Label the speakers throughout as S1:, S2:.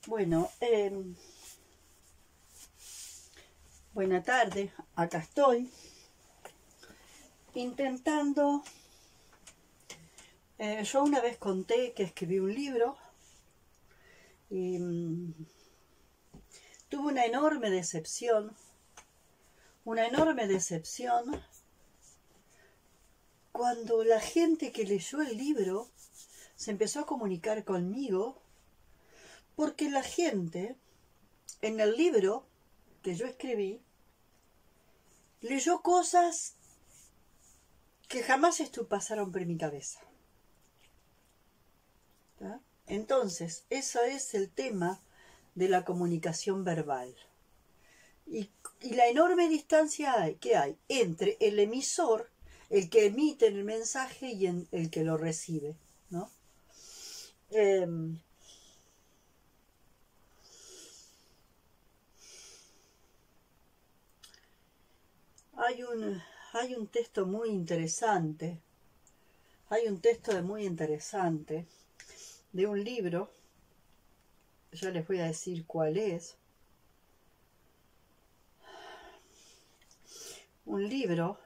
S1: Bueno, buena tarde, acá estoy intentando, yo una vez conté que escribí un libro y tuve una enorme decepción cuando la gente que leyó el libro se empezó a comunicar conmigo, porque la gente en el libro que yo escribí leyó cosas que jamás pasaron por mi cabeza. ¿Tá? Entonces, eso es el tema de la comunicación verbal. Y la enorme distancia que hay entre el emisor, el que emite el mensaje, y el que lo recibe, ¿no? Hay un texto muy interesante, de un libro, ya les voy a decir cuál es. Un libro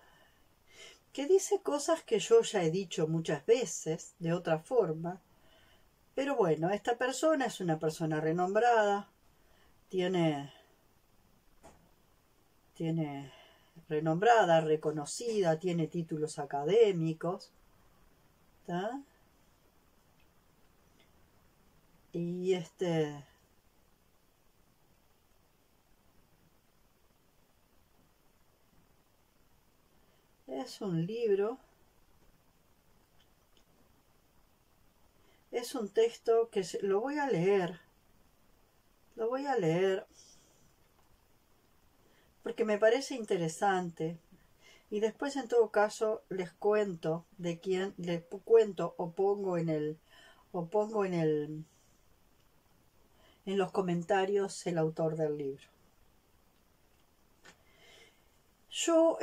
S1: que dice cosas que yo ya he dicho muchas veces, de otra forma, pero bueno, esta persona es una persona renombrada, tiene renombrada, reconocida, tiene títulos académicos, ¿tá? Y es un libro, es un texto que lo voy a leer, porque me parece interesante, y después en todo caso les cuento de quién, les cuento o pongo en los comentarios el autor del libro. Yo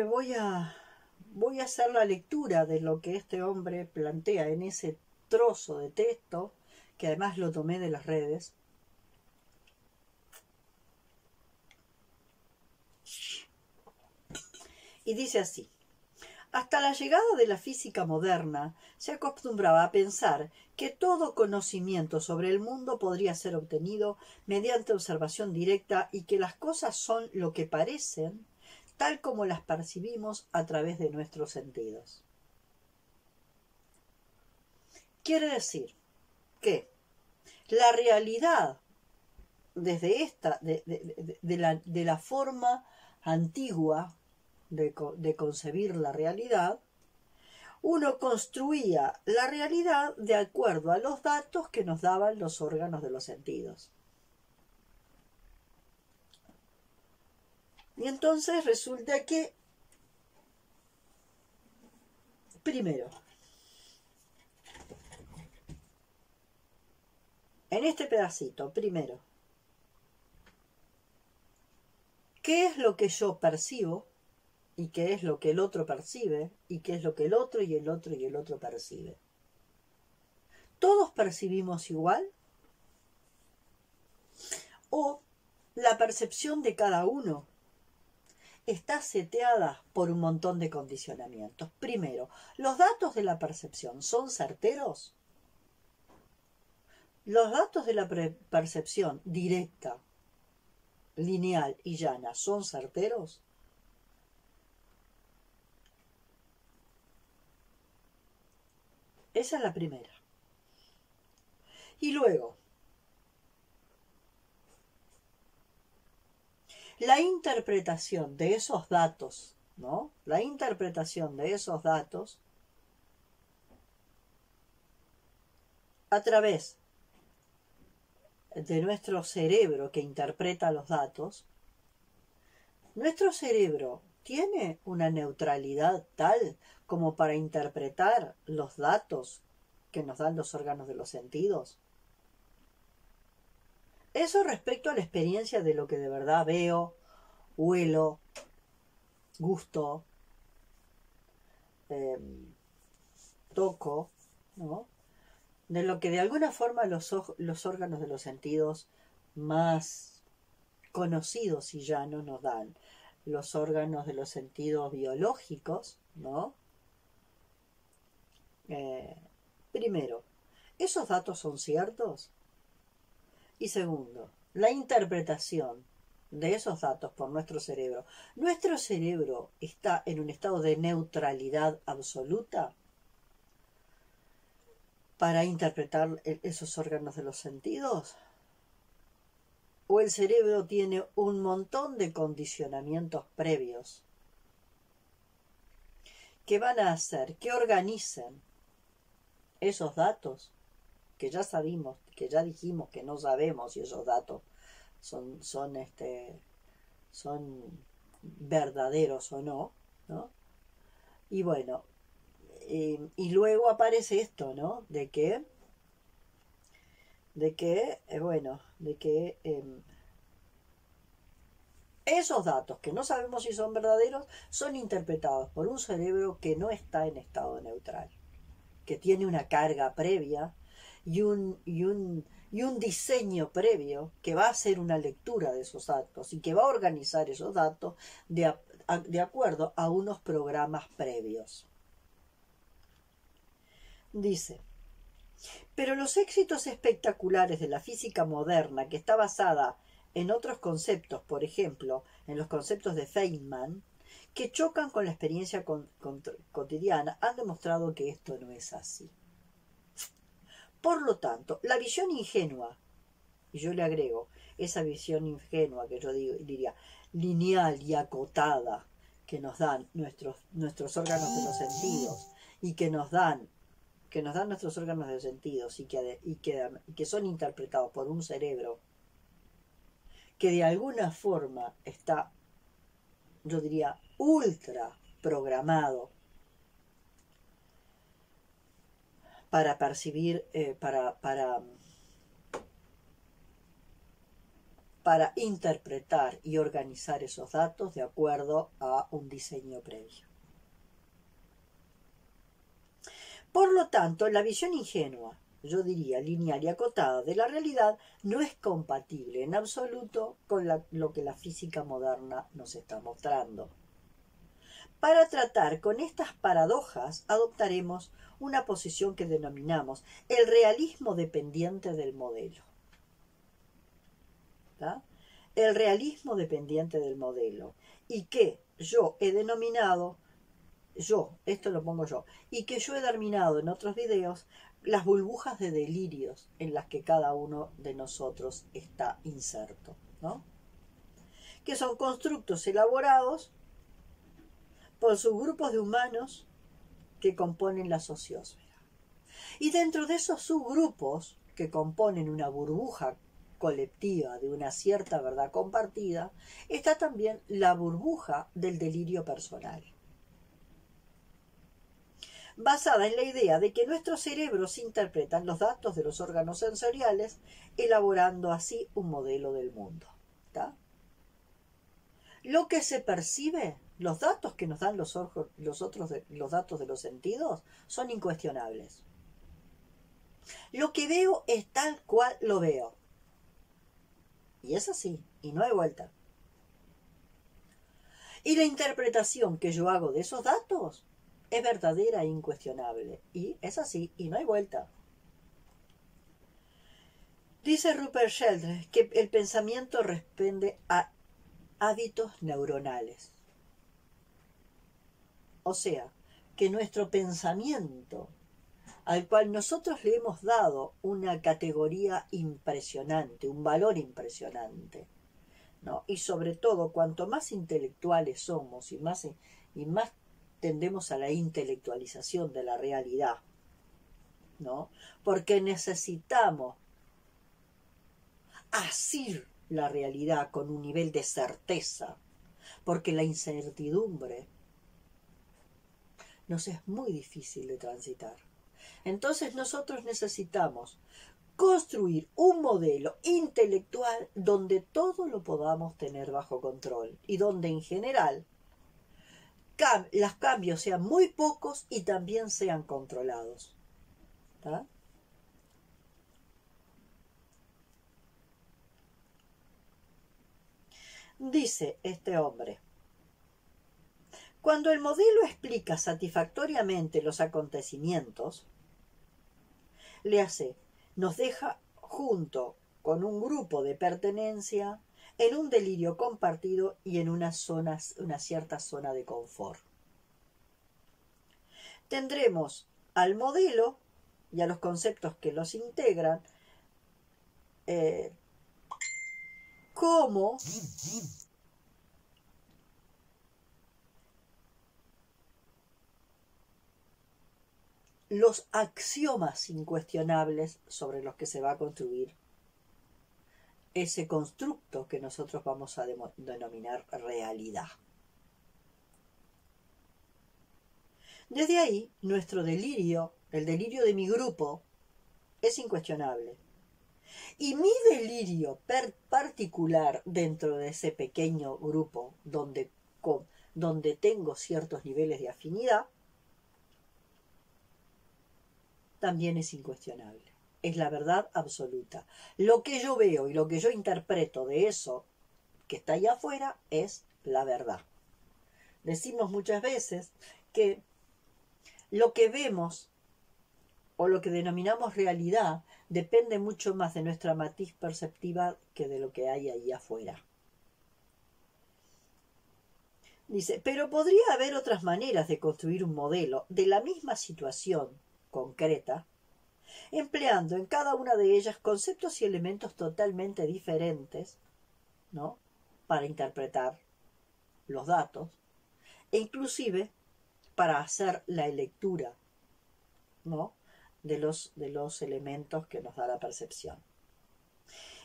S1: voy a hacer la lectura de lo que este hombre plantea en ese trozo de texto, que además lo tomé de las redes. Y dice así: hasta la llegada de la física moderna, se acostumbraba a pensar que todo conocimiento sobre el mundo podría ser obtenido mediante observación directa y que las cosas son lo que parecen, tal como las percibimos a través de nuestros sentidos. Quiere decir que la realidad, desde de la forma antigua de concebir la realidad, uno construía la realidad de acuerdo a los datos que nos daban los órganos de los sentidos. Y entonces resulta que, primero, en este pedacito, ¿qué es lo que yo percibo? ¿Y qué es lo que el otro percibe? ¿Y qué es lo que el otro y el otro y el otro percibe? ¿Todos percibimos igual? ¿O la percepción de cada uno está seteada por un montón de condicionamientos? Primero, ¿los datos de la percepción son certeros? ¿Los datos de la percepción directa, lineal y llana son certeros? Esa es la primera. Y luego, la interpretación de esos datos, ¿no? La interpretación de esos datos a través de nuestro cerebro que interpreta los datos. Nuestro cerebro tiene una neutralidad tal como para interpretar los datos que nos dan los órganos de los sentidos. Eso respecto a la experiencia de lo que de verdad veo, huelo, gusto, toco, ¿no? de lo que de alguna forma los órganos de los sentidos más conocidos y llanos nos dan. Los órganos de los sentidos biológicos, ¿no? Primero, ¿esos datos son ciertos? Y segundo, la interpretación de esos datos por nuestro cerebro. ¿Nuestro cerebro está en un estado de neutralidad absoluta para interpretar esos órganos de los sentidos? ¿O el cerebro tiene un montón de condicionamientos previos que van a hacer que organicen esos datos que ya sabimos, que ya dijimos que no sabemos si esos datos son verdaderos o no, ¿no? Y bueno, y luego aparece esto, ¿no? De que esos datos que no sabemos si son verdaderos son interpretados por un cerebro que no está en estado neutral, que tiene una carga previa y un diseño previo que va a hacer una lectura de esos datos y que va a organizar esos datos de acuerdo a unos programas previos. Dice, pero los éxitos espectaculares de la física moderna, que está basada en otros conceptos, por ejemplo, en los conceptos de Feynman, que chocan con la experiencia cotidiana, han demostrado que esto no es así. Por lo tanto, la visión ingenua, y yo le agrego, esa visión ingenua que yo diría lineal y acotada que nos dan nuestros órganos de los sentidos y que nos dan nuestros órganos de sentidos y que son interpretados por un cerebro que de alguna forma está, yo diría, ultra programado para percibir, para interpretar y organizar esos datos de acuerdo a un diseño previo. Por lo tanto, la visión ingenua, yo diría lineal y acotada de la realidad, no es compatible en absoluto con lo que la física moderna nos está mostrando. Para tratar con estas paradojas, adoptaremos una posición que denominamos el realismo dependiente del modelo. ¿Tá? El realismo dependiente del modelo, y que yo he denominado, esto lo pongo yo, y que yo he denominado en otros videos las burbujas de delirios en las que cada uno de nosotros está inserto, ¿no? Que son constructos elaborados por subgrupos de humanos que componen la sociosfera. Y dentro de esos subgrupos que componen una burbuja colectiva de una cierta verdad compartida, está también la burbuja del delirio personal, basada en la idea de que nuestros cerebros interpretan los datos de los órganos sensoriales, elaborando así un modelo del mundo. ¿Tá? Lo que se percibe, los datos que nos dan los datos de los sentidos, son incuestionables. Lo que veo es tal cual lo veo. Y es así, y no hay vuelta. Y la interpretación que yo hago de esos datos es verdadera e incuestionable. Y es así, y no hay vuelta. Dice Rupert Sheldrake que el pensamiento responde a hábitos neuronales. O sea, que nuestro pensamiento, al cual nosotros le hemos dado una categoría impresionante, un valor impresionante, ¿no? Y sobre todo, cuanto más intelectuales somos y más tendemos a la intelectualización de la realidad, ¿no? Porque necesitamos asir la realidad con un nivel de certeza, porque la incertidumbre nos es muy difícil de transitar. Entonces nosotros necesitamos construir un modelo intelectual donde todo lo podamos tener bajo control y donde en general los cambios sean muy pocos y también sean controlados. ¿Tá? Dice este hombre: cuando el modelo explica satisfactoriamente los acontecimientos, le hace, nos deja junto con un grupo de pertenencia en un delirio compartido y en una cierta zona de confort. Tendremos al modelo y a los conceptos que los integran como los axiomas incuestionables sobre los que se va a construir ese constructo que nosotros vamos a denominar realidad. Desde ahí, nuestro delirio, el delirio de mi grupo, es incuestionable. Y mi delirio particular dentro de ese pequeño grupo donde tengo ciertos niveles de afinidad, también es incuestionable. Es la verdad absoluta. Lo que yo veo y lo que yo interpreto de eso que está allá afuera es la verdad. Decimos muchas veces que lo que vemos o lo que denominamos realidad depende mucho más de nuestra matiz perceptiva que de lo que hay ahí afuera. Dice, pero podría haber otras maneras de construir un modelo de la misma situación concreta, empleando en cada una de ellas conceptos y elementos totalmente diferentes, ¿no?, para interpretar los datos e inclusive para hacer la lectura, ¿no?, de los elementos que nos da la percepción.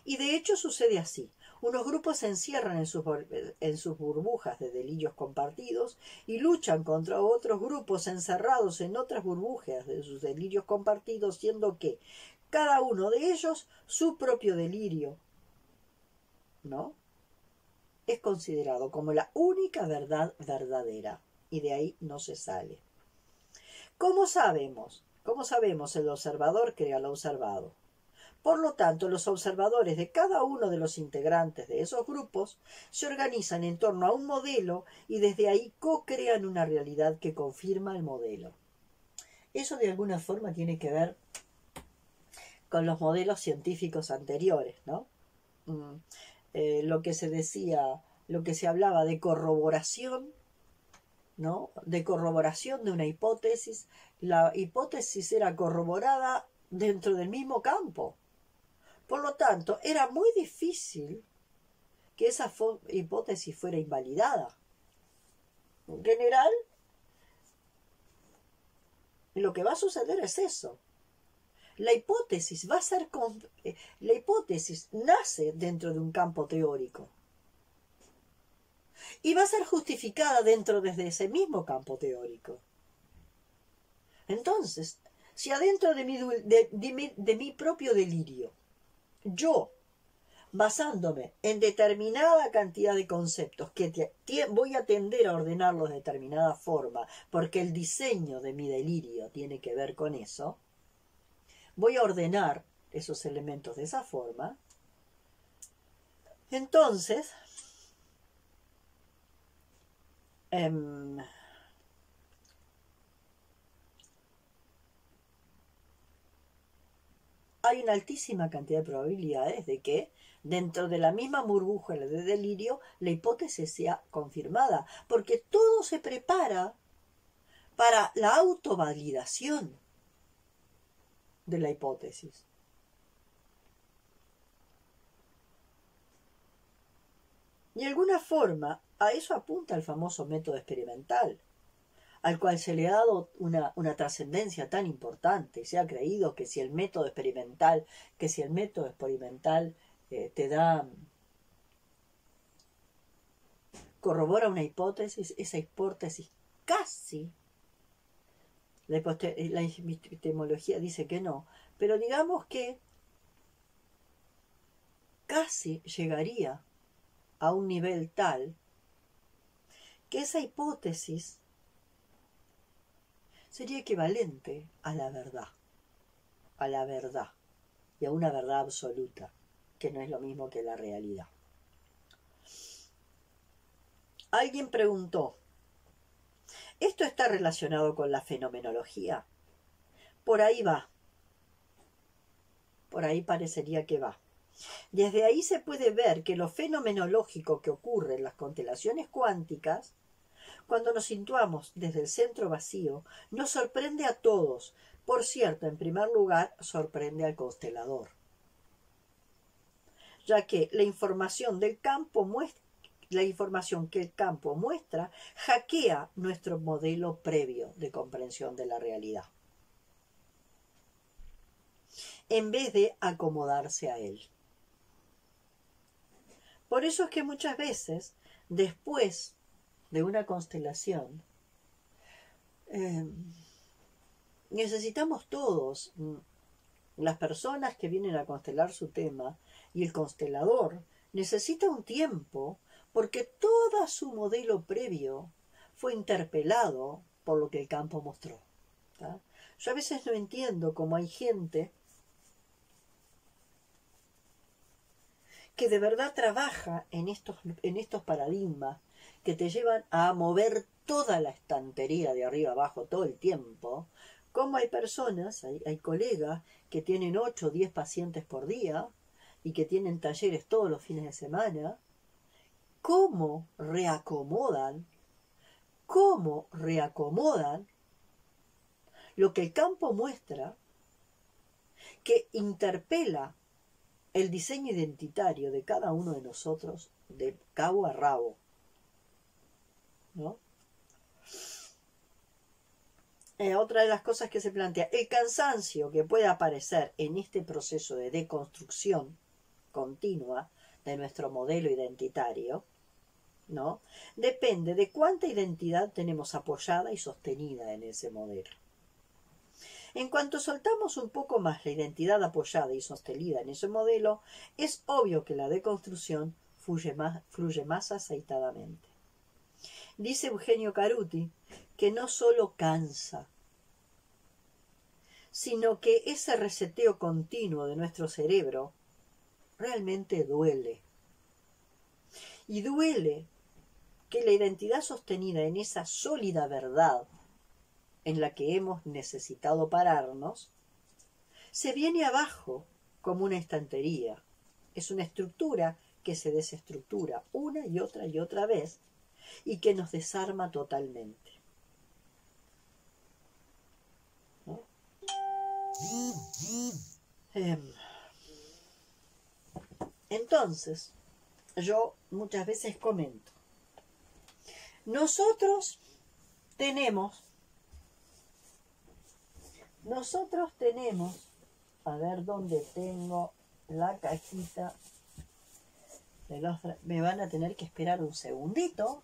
S1: Y de hecho sucede así. Unos grupos se encierran en sus burbujas de delirios compartidos y luchan contra otros grupos encerrados en otras burbujas de sus delirios compartidos, siendo que cada uno de ellos su propio delirio, ¿no?, es considerado como la única verdad verdadera, y de ahí no se sale. ¿Cómo sabemos? ¿Cómo sabemos? El observador crea lo observado. Por lo tanto, los observadores de cada uno de los integrantes de esos grupos se organizan en torno a un modelo y desde ahí co-crean una realidad que confirma el modelo. Eso de alguna forma tiene que ver con los modelos científicos anteriores, ¿no? Lo que se decía, lo que se hablaba de corroboración, ¿no?, de corroboración de una hipótesis. La hipótesis era corroborada dentro del mismo campo. Por lo tanto, era muy difícil que esa hipótesis fuera invalidada. En general, lo que va a suceder es eso. La hipótesis nace dentro de un campo teórico y va a ser justificada dentro de ese mismo campo teórico. Entonces, si adentro de mi propio delirio, yo, basándome en determinada cantidad de conceptos que voy a tender a ordenarlos de determinada forma, porque el diseño de mi delirio tiene que ver con eso, voy a ordenar esos elementos de esa forma. Entonces, hay una altísima cantidad de probabilidades de que dentro de la misma burbuja de delirio la hipótesis sea confirmada, porque todo se prepara para la autovalidación de la hipótesis. De alguna forma, a eso apunta el famoso método experimental, al cual se le ha dado una trascendencia tan importante. Se ha creído que si el método experimental te corrobora una hipótesis, esa hipótesis casi, la epistemología dice que no, pero digamos que casi llegaría a un nivel tal que esa hipótesis sería equivalente a la verdad y a una verdad absoluta, que no es lo mismo que la realidad. Alguien preguntó, ¿esto está relacionado con la fenomenología? Por ahí va. Por ahí parecería que va. Desde ahí se puede ver que lo fenomenológico que ocurre en las constelaciones cuánticas, cuando nos situamos desde el centro vacío, nos sorprende a todos. Por cierto, en primer lugar, sorprende al constelador, ya que la información que el campo muestra hackea nuestro modelo previo de comprensión de la realidad, en vez de acomodarse a él. Por eso es que muchas veces, después de una constelación, necesitamos todos, las personas que vienen a constelar su tema y el constelador, necesita un tiempo porque todo su modelo previo fue interpelado por lo que el campo mostró. ¿Tá? Yo a veces no entiendo cómo hay gente que de verdad trabaja en estos paradigmas que te llevan a mover toda la estantería de arriba abajo todo el tiempo, como hay personas, hay colegas que tienen 8 o 10 pacientes por día y que tienen talleres todos los fines de semana, cómo reacomodan lo que el campo muestra, que interpela el diseño identitario de cada uno de nosotros de cabo a rabo, ¿no? Otra de las cosas que se plantea, el cansancio que puede aparecer en este proceso de deconstrucción continua de nuestro modelo identitario, ¿no? Depende de cuánta identidad tenemos apoyada y sostenida en ese modelo. En cuanto soltamos un poco más la identidad apoyada y sostenida en ese modelo, es obvio que la deconstrucción fluye más aceitadamente. Dice Eugenio Caruti que no solo cansa, sino que ese reseteo continuo de nuestro cerebro realmente duele. Y duele que la identidad sostenida en esa sólida verdad en la que hemos necesitado pararnos, se viene abajo como una estantería. Es una estructura que se desestructura una y otra vez y que nos desarma totalmente. ¿No? Entonces, yo muchas veces comento, nosotros tenemos, a ver dónde tengo la cajita de los... Me van a tener que esperar un segundito.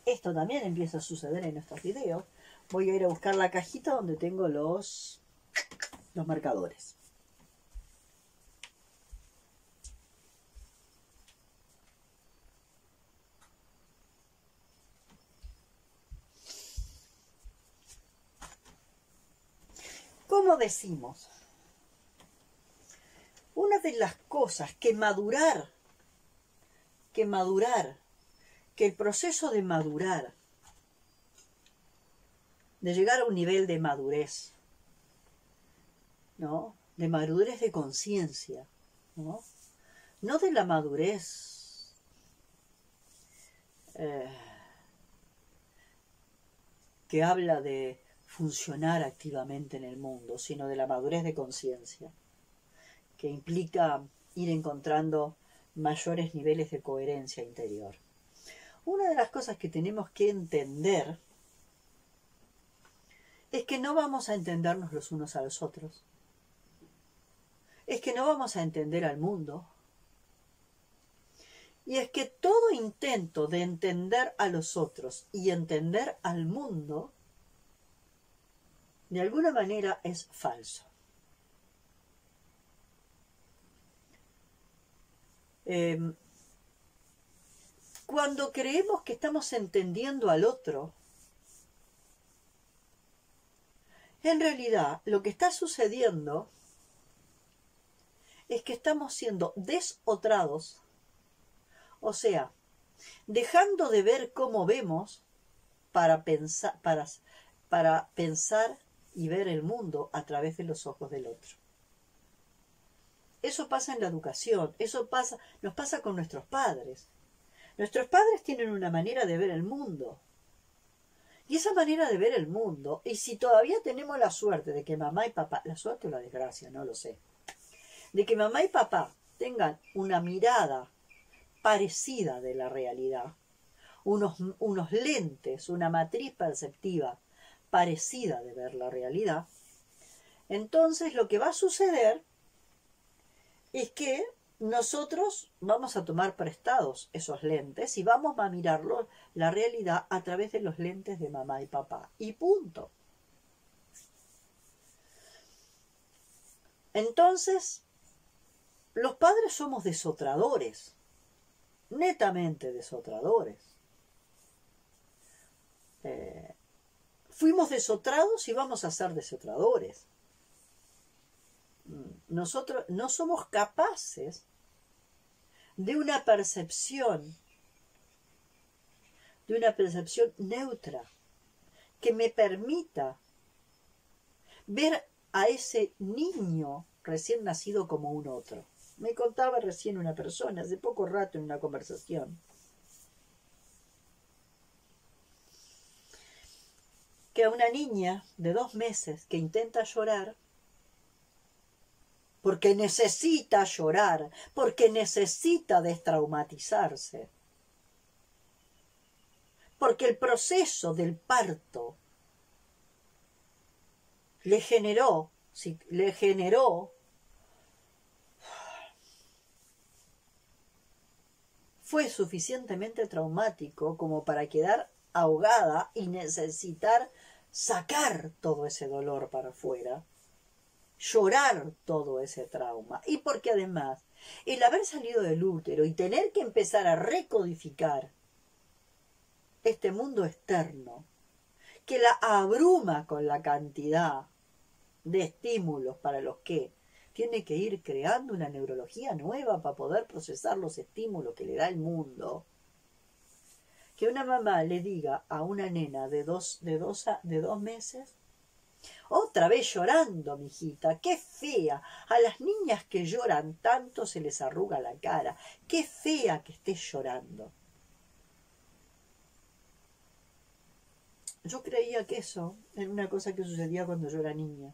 S1: Esto también empieza a suceder en estos videos. Voy a ir a buscar la cajita donde tengo los marcadores. ¿Cómo decimos? Una de las cosas que el proceso de madurar, de llegar a un nivel de madurez, ¿no? De madurez de conciencia, ¿no? No de la madurez que habla de funcionar activamente en el mundo, sino de la madurez de conciencia, que implica ir encontrando mayores niveles de coherencia interior. Una de las cosas que tenemos que entender es que no vamos a entendernos los unos a los otros. Es que no vamos a entender al mundo. Y es que todo intento de entender a los otros y entender al mundo, de alguna manera es falso. Cuando creemos que estamos entendiendo al otro, en realidad lo que está sucediendo es que estamos siendo desotrados, o sea, dejando de ver cómo vemos para pensar y ver el mundo a través de los ojos del otro. Eso pasa en la educación, nos pasa con nuestros padres. Nuestros padres tienen una manera de ver el mundo. Y esa manera de ver el mundo, y si todavía tenemos la suerte de que mamá y papá, la suerte o la desgracia, no lo sé, de que mamá y papá tengan una mirada parecida de la realidad, unos lentes, una matriz perceptiva parecida de ver la realidad, entonces lo que va a suceder es que nosotros vamos a tomar prestados esos lentes y vamos a mirarlo, la realidad, a través de los lentes de mamá y papá. Y punto. Entonces, los padres somos desotradores, netamente desotradores. Fuimos desotrados y vamos a ser desotradores. Nosotros no somos capaces de una percepción neutra que me permita ver a ese niño recién nacido como un otro. Me contaba recién una persona, hace poco rato en una conversación, que a una niña de 2 meses que intenta llorar, porque necesita llorar, porque necesita destraumatizarse, porque el proceso del parto le generó fue suficientemente traumático como para quedar ahogada y necesitar sacar todo ese dolor para afuera, llorar todo ese trauma, y porque además el haber salido del útero y tener que empezar a recodificar este mundo externo que la abruma con la cantidad de estímulos para los que tiene que ir creando una neurología nueva para poder procesar los estímulos que le da el mundo. Que una mamá le diga a una nena de dos meses, otra vez llorando, mijita, qué fea. A las niñas que lloran tanto se les arruga la cara. Qué fea que estés llorando. Yo creía que eso era una cosa que sucedía cuando yo era niña.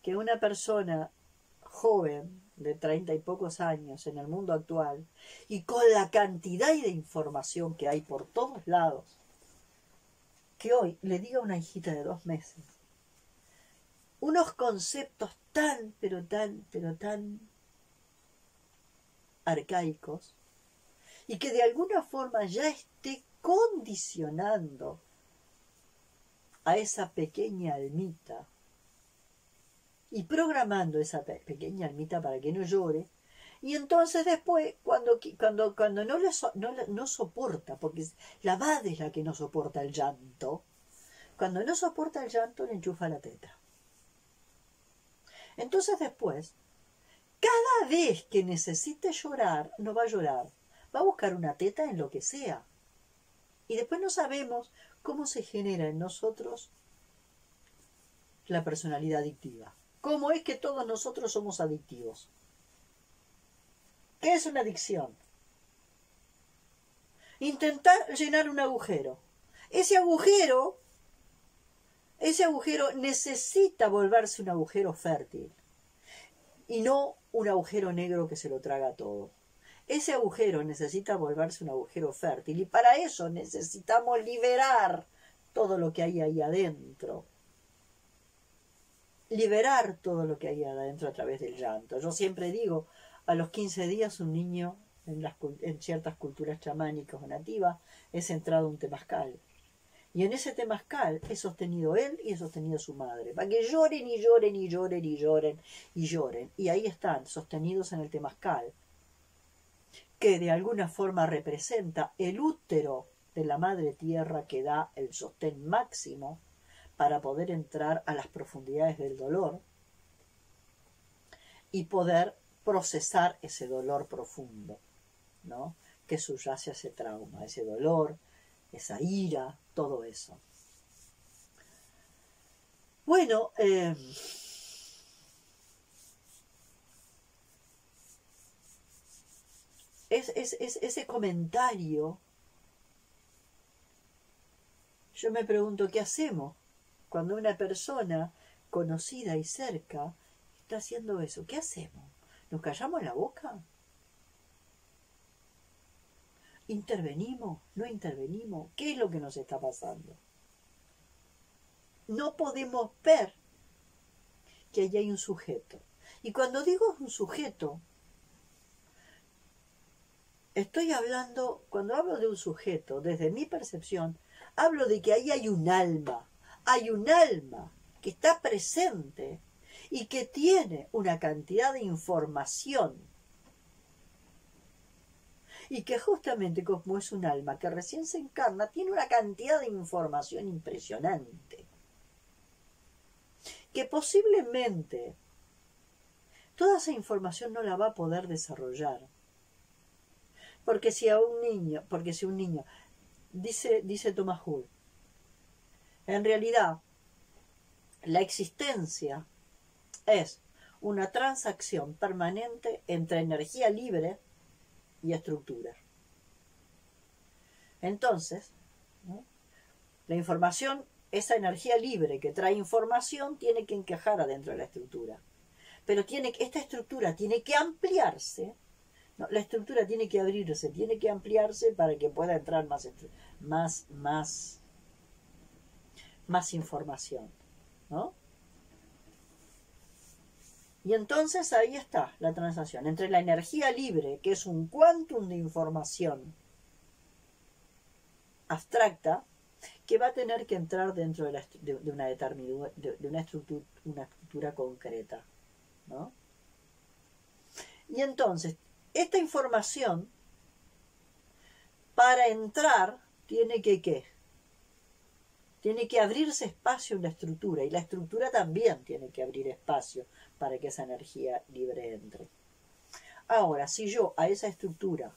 S1: Que una persona joven, de 30 y pocos años en el mundo actual, y con la cantidad de información que hay por todos lados, que hoy le diga a una hijita de 2 meses unos conceptos tan arcaicos, y que de alguna forma ya esté condicionando a esa pequeña almita y programando esa pequeña almita para que no llore, y entonces después cuando no soporta, porque la madre es la que no soporta el llanto, cuando no soporta el llanto le enchufa la teta. Entonces después, cada vez que necesite llorar, no va a llorar, va a buscar una teta en lo que sea. Y después no sabemos cómo se genera en nosotros la personalidad adictiva. ¿Cómo es que todos nosotros somos adictivos? ¿Qué es una adicción? Intentar llenar un agujero. Ese agujero necesita volverse un agujero fértil y no un agujero negro que se lo traga todo. Ese agujero necesita volverse un agujero fértil y para eso necesitamos liberar todo lo que hay ahí adentro. Liberar todo lo que hay adentro a través del llanto. Yo siempre digo, a los 15 días un niño en ciertas culturas chamánicas o nativas es entrado un temazcal. Y en ese temazcal es sostenido él y es sostenido su madre, para que lloren y lloren y lloren y lloren y lloren. Y ahí están, sostenidos en el temazcal, que de alguna forma representa el útero de la madre tierra que da el sostén máximo para poder entrar a las profundidades del dolor y poder procesar ese dolor profundo, ¿no? que subyace a ese trauma, ese dolor, esa ira, todo eso. Bueno, ese comentario, yo me pregunto, ¿qué hacemos cuando una persona conocida y cerca está haciendo eso? ¿Qué hacemos? ¿Nos callamos la boca? ¿Intervenimos? ¿No intervenimos? ¿Qué es lo que nos está pasando? No podemos ver que allí hay un sujeto. Y cuando digo un sujeto, estoy hablando, cuando hablo de un sujeto, desde mi percepción, hablo de que ahí hay un alma que está presente y que tiene una cantidad de información. Y que justamente como es un alma que recién se encarna, tiene una cantidad de información impresionante. Que posiblemente toda esa información no la va a poder desarrollar. Porque si un niño, dice Thomas Hull, en realidad la existencia es una transacción permanente entre energía libre y estructura. Entonces, ¿no?, la información, esa energía libre que trae información, tiene que encajar adentro de la estructura. Pero esta estructura tiene que ampliarse. No, la estructura tiene que abrirse, tiene que ampliarse para que pueda entrar más información, ¿no? Y entonces ahí está la transacción entre la energía libre, que es un quantum de información abstracta, que va a tener que entrar dentro de una estructura concreta, ¿no? Y entonces esta información, para entrar, tiene que abrirse espacio en la estructura, y la estructura también tiene que abrir espacio para que esa energía libre entre. Ahora, si yo a esa estructura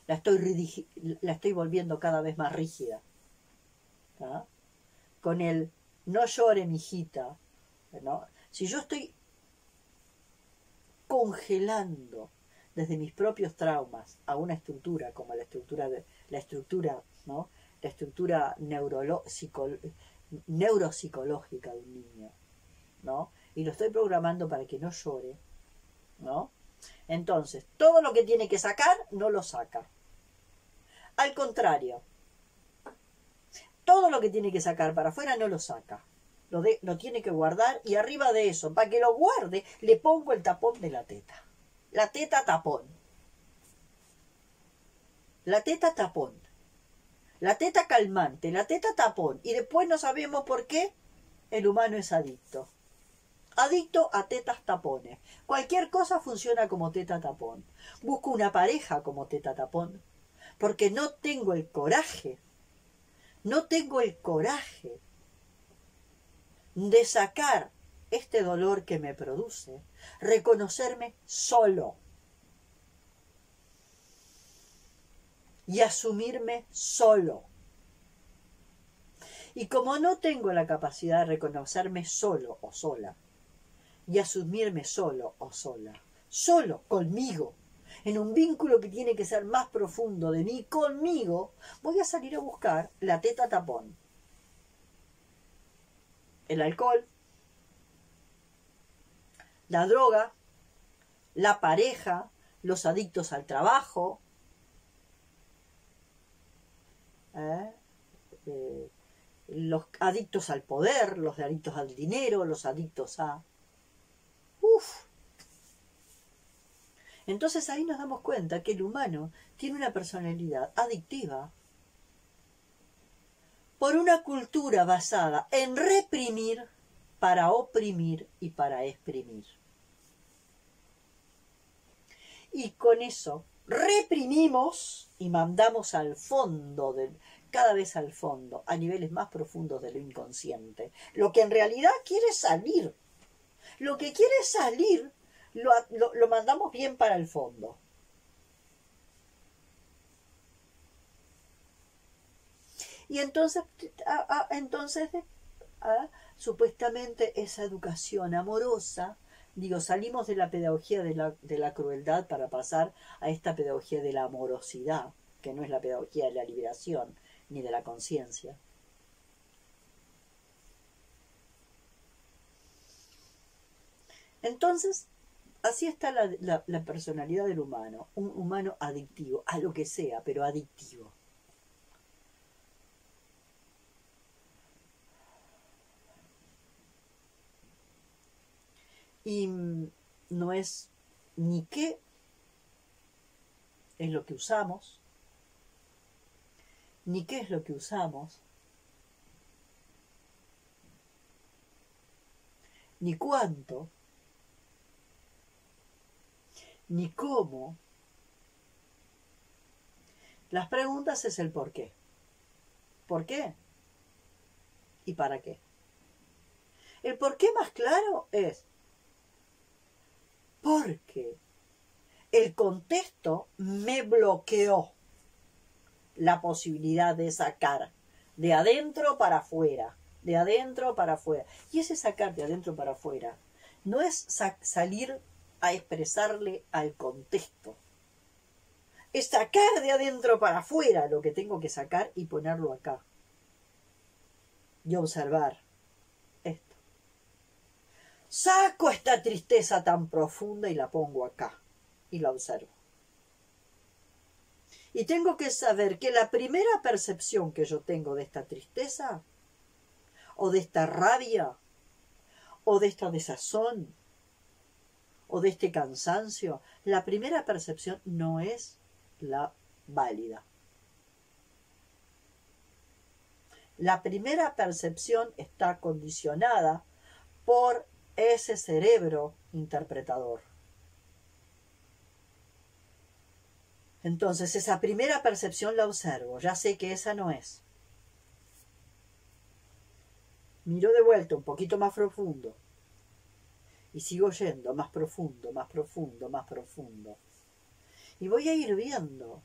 S1: la estoy volviendo cada vez más rígida, ¿tá?, con el no llore, mijita, ¿no? Si yo estoy congelando desde mis propios traumas a una estructura como la estructura, ¿no?, la estructura neuropsicológica de un niño, ¿no?, y lo estoy programando para que no llore, ¿no?, entonces todo lo que tiene que sacar no lo saca. Al contrario, todo lo que tiene que sacar para afuera no lo saca. Lo tiene que guardar, y arriba de eso, para que lo guarde, le pongo el tapón de la teta. La teta tapón. La teta tapón. La teta calmante, la teta tapón. Y después no sabemos por qué el humano es adicto. Adicto a tetas tapones. Cualquier cosa funciona como teta tapón. Busco una pareja como teta tapón, porque no tengo el coraje. No tengo el coraje de sacar este dolor que me produce, reconocerme solo y asumirme solo. Y como no tengo la capacidad de reconocerme solo o sola y asumirme solo o sola, solo conmigo, en un vínculo que tiene que ser más profundo de mí conmigo, voy a salir a buscar la teta tapón. El alcohol, la droga, la pareja, los adictos al trabajo, los adictos al poder, los adictos al dinero, los adictos a... Entonces ahí nos damos cuenta que el humano tiene una personalidad adictiva por una cultura basada en reprimir para oprimir y para exprimir. Y con eso reprimimos y mandamos al fondo, cada vez al fondo, a niveles más profundos de lo inconsciente. Lo que en realidad quiere salir. Lo que quiere salir lo mandamos bien para el fondo. Y entonces, supuestamente esa educación amorosa, digo, salimos de la pedagogía de la crueldad para pasar a esta pedagogía de la amorosidad, que no es la pedagogía de la liberación ni de la conciencia. Entonces, así está la personalidad del humano, un humano adictivo, a lo que sea, pero adictivo. Y no es ni qué es lo que usamos, ni qué es lo que usamos, ni cuánto, ni cómo. Las preguntas es el por qué. ¿Por qué? ¿Y para qué? El por qué más claro es porque el contexto me bloqueó la posibilidad de sacar de adentro para afuera, de adentro para afuera. Y ese sacar de adentro para afuera no es salir a expresarle al contexto. Es sacar de adentro para afuera lo que tengo que sacar y ponerlo acá. Y observar esto. Saco esta tristeza tan profunda y la pongo acá. Y la observo. Y tengo que saber que la primera percepción que yo tengo de esta tristeza, o de esta rabia, o de esta desazón, o de este cansancio, la primera percepción no es la válida. La primera percepción está condicionada por ese cerebro interpretador. Entonces, esa primera percepción la observo, ya sé que esa no es. Miro de vuelta un poquito más profundo y sigo yendo más profundo, más profundo, más profundo. Y voy a ir viendo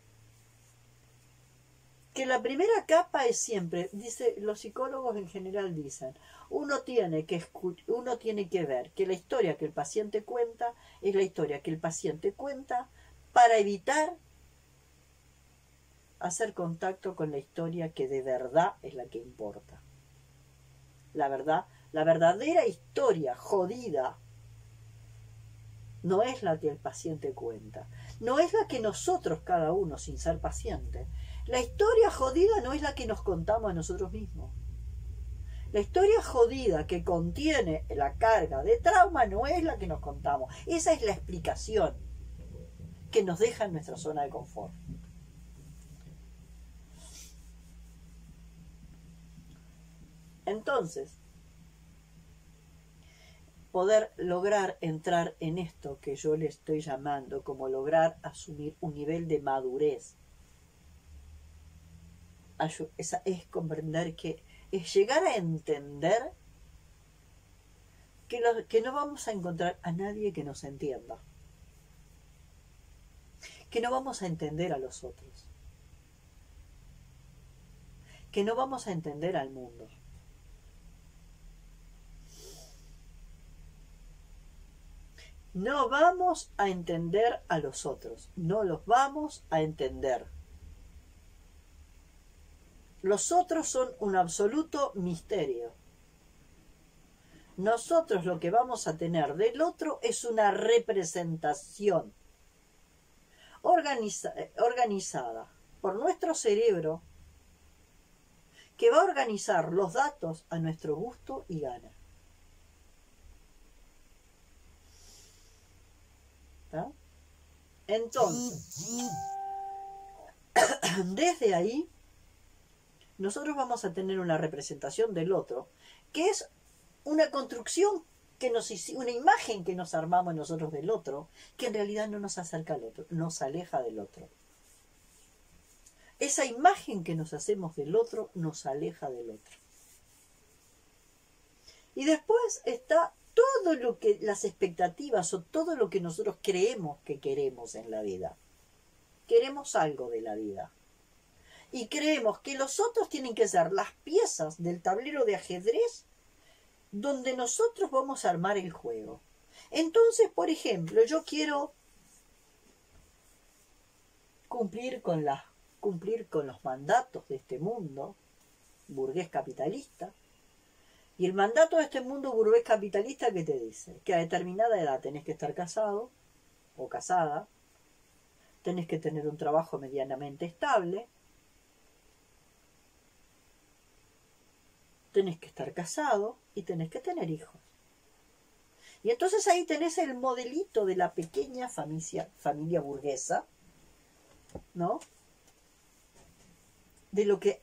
S1: que la primera capa es siempre, los psicólogos en general dicen, uno tiene que ver que la historia que el paciente cuenta es la historia que el paciente cuenta para evitar hacer contacto con la historia que de verdad es la que importa. La verdad, la verdadera historia jodida no es la que el paciente cuenta, no es la que nosotros cada uno sin ser paciente. La historia jodida no es la que nos contamos a nosotros mismos. La historia jodida que contiene la carga de trauma no es la que nos contamos. Esa es la explicación que nos deja en nuestra zona de confort. Entonces, poder lograr entrar en esto que yo le estoy llamando como lograr asumir un nivel de madurez, es comprender que es llegar a entender que no vamos a encontrar a nadie que nos entienda, que no vamos a entender a los otros, que no vamos a entender al mundo. No vamos a entender a los otros, no los vamos a entender. Los otros son un absoluto misterio. Nosotros lo que vamos a tener del otro es una representación organizada por nuestro cerebro que va a organizar los datos a nuestro gusto y gana. ¿Tá? Entonces, desde ahí, nosotros vamos a tener una representación del otro, que es una construcción una imagen que nos armamos nosotros del otro, que en realidad no nos acerca al otro, nos aleja del otro. Esa imagen que nos hacemos del otro nos aleja del otro. Y después está todo lo que las expectativas o todo lo que nosotros creemos que queremos en la vida. Queremos algo de la vida. y creemos que los otros tienen que ser las piezas del tablero de ajedrez donde nosotros vamos a armar el juego. Entonces, por ejemplo, yo quiero cumplir con los mandatos de este mundo burgués capitalista. Y el mandato de este mundo burgués capitalista, ¿qué te dice? Que a determinada edad tenés que estar casado o casada, tenés que tener un trabajo medianamente estable, tenés que estar casado y tenés que tener hijos. Y entonces ahí tenés el modelito de la pequeña familia burguesa, ¿no? De lo que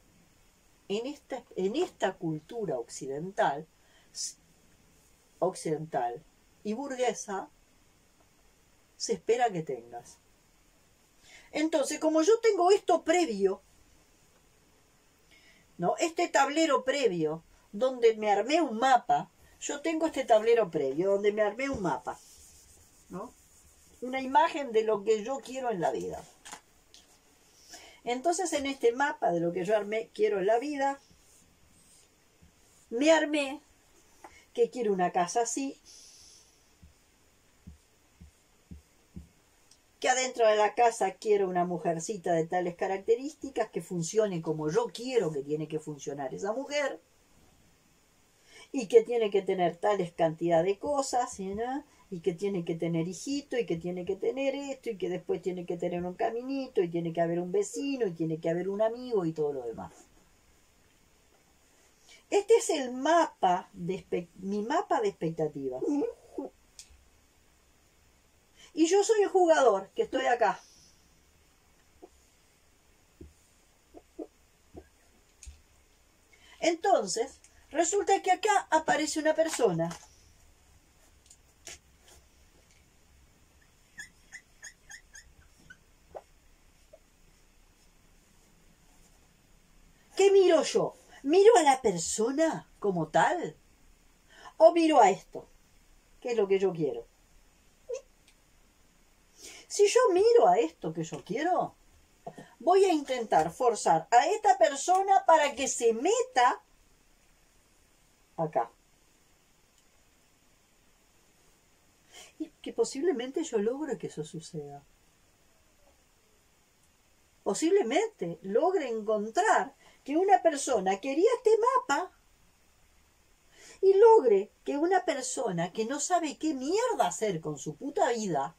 S1: en esta cultura occidental y burguesa se espera que tengas. Entonces, como yo tengo esto previo, ¿no? Este tablero previo, donde me armé un mapa, yo tengo este tablero previo, donde me armé un mapa, ¿no? Una imagen de lo que yo quiero en la vida. Entonces, en este mapa de lo que yo quiero en la vida, me armé que quiero una casa así, que adentro de la casa quiero una mujercita de tales características, que funcione como yo quiero que tiene que funcionar esa mujer, y que tiene que tener tales cantidad de cosas, ¿no? Y que tiene que tener hijito, y que tiene que tener esto, y que después tiene que tener un caminito, y tiene que haber un vecino, y tiene que haber un amigo, y todo lo demás. Este es el mapa mi mapa de expectativas. Y yo soy el jugador, que estoy acá. Entonces, resulta que acá aparece una persona ¿qué miro yo? ¿Miro a la persona como tal? ¿O miro a esto? ¿Qué es lo que yo quiero? Si yo miro a esto que yo quiero, voy a intentar forzar a esta persona para que se meta acá. Y que posiblemente yo logre que eso suceda. Posiblemente logre encontrar que una persona quería este mapa y logre que una persona que no sabe qué mierda hacer con su puta vida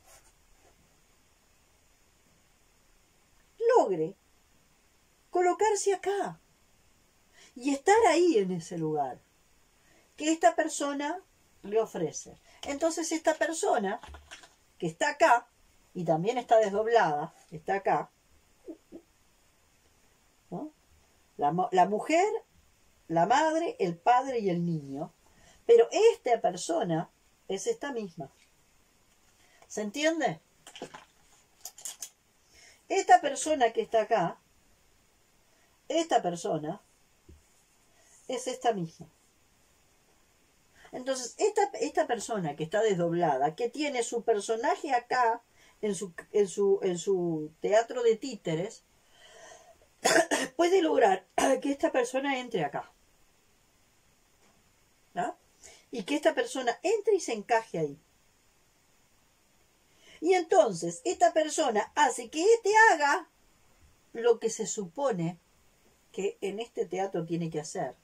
S1: logre colocarse acá y estar ahí en ese lugar que esta persona le ofrece. Entonces esta persona que está acá y también está desdoblada, está acá, ¿no? La mujer, la madre, el padre y el niño. Pero esta persona es esta misma. ¿Se entiende? Esta persona que está acá, esta persona es esta misma. Entonces, esta persona que está desdoblada, que tiene su personaje acá, en su teatro de títeres, puede lograr que esta persona entre acá, ¿no? Y que esta persona entre y se encaje ahí. Y entonces esta persona hace que éste haga lo que se supone que en este teatro tiene que hacer.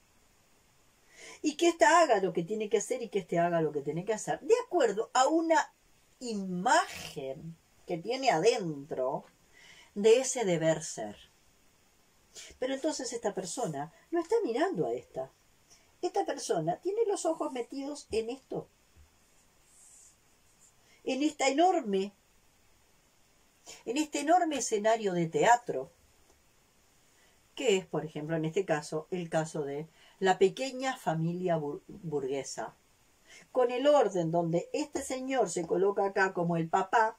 S1: Y que ésta haga lo que tiene que hacer y que éste haga lo que tiene que hacer, de acuerdo a una imagen que tiene adentro de ese deber ser. Pero entonces esta persona no está mirando a esta. Esta persona tiene los ojos metidos en esto. En este enorme escenario de teatro, que es, por ejemplo, en este caso, el caso de la pequeña familia burguesa, con el orden donde este señor se coloca acá como el papá,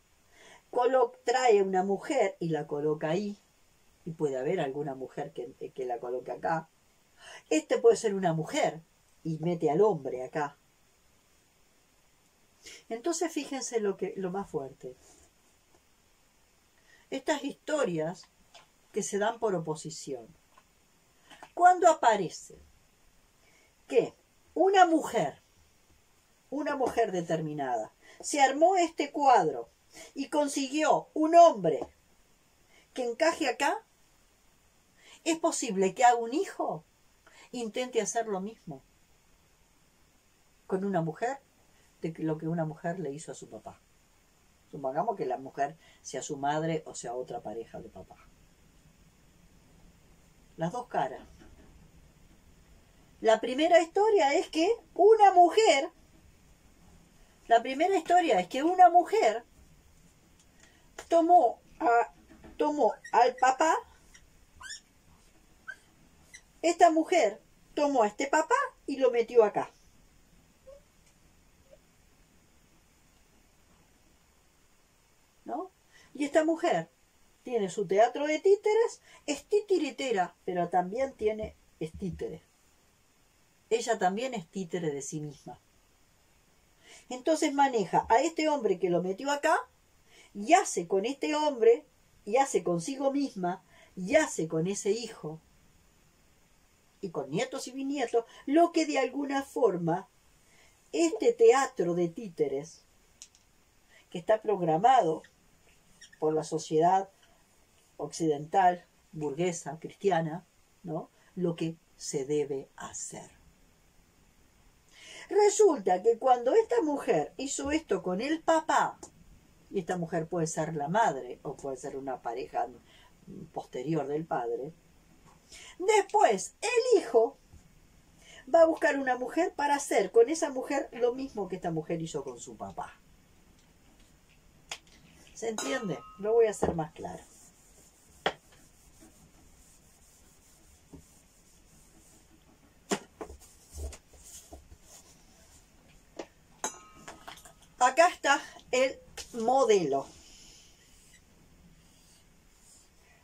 S1: trae una mujer y la coloca ahí, y puede haber alguna mujer que la coloque acá. Este puede ser una mujer y mete al hombre acá. Entonces fíjense lo más fuerte. Estas historias que se dan por oposición. Cuando aparece que una mujer determinada, se armó este cuadro y consiguió un hombre que encaje acá, es posible que a un hijo intente hacer lo mismo con una mujer de lo que una mujer le hizo a su papá. Supongamos que la mujer sea su madre o sea otra pareja de papá. Las dos caras. La primera historia es que una mujer tomó al papá. Esta mujer tomó a este papá y lo metió acá. ¿No? Y esta mujer tiene su teatro de títeres, es titiritera, pero también es títere. Ella también es títere de sí misma. Entonces maneja a este hombre que lo metió acá y hace con este hombre, y hace consigo misma, y hace con ese hijo, y con nietos y bisnietos, lo que de alguna forma este teatro de títeres, que está programado por la sociedad occidental, burguesa, cristiana, ¿no? Lo que se debe hacer. Resulta que cuando esta mujer hizo esto con el papá, y esta mujer puede ser la madre o puede ser una pareja posterior del padre, después el hijo va a buscar una mujer para hacer con esa mujer lo mismo que esta mujer hizo con su papá. ¿Se entiende? Lo voy a hacer más claro. Acá está el modelo.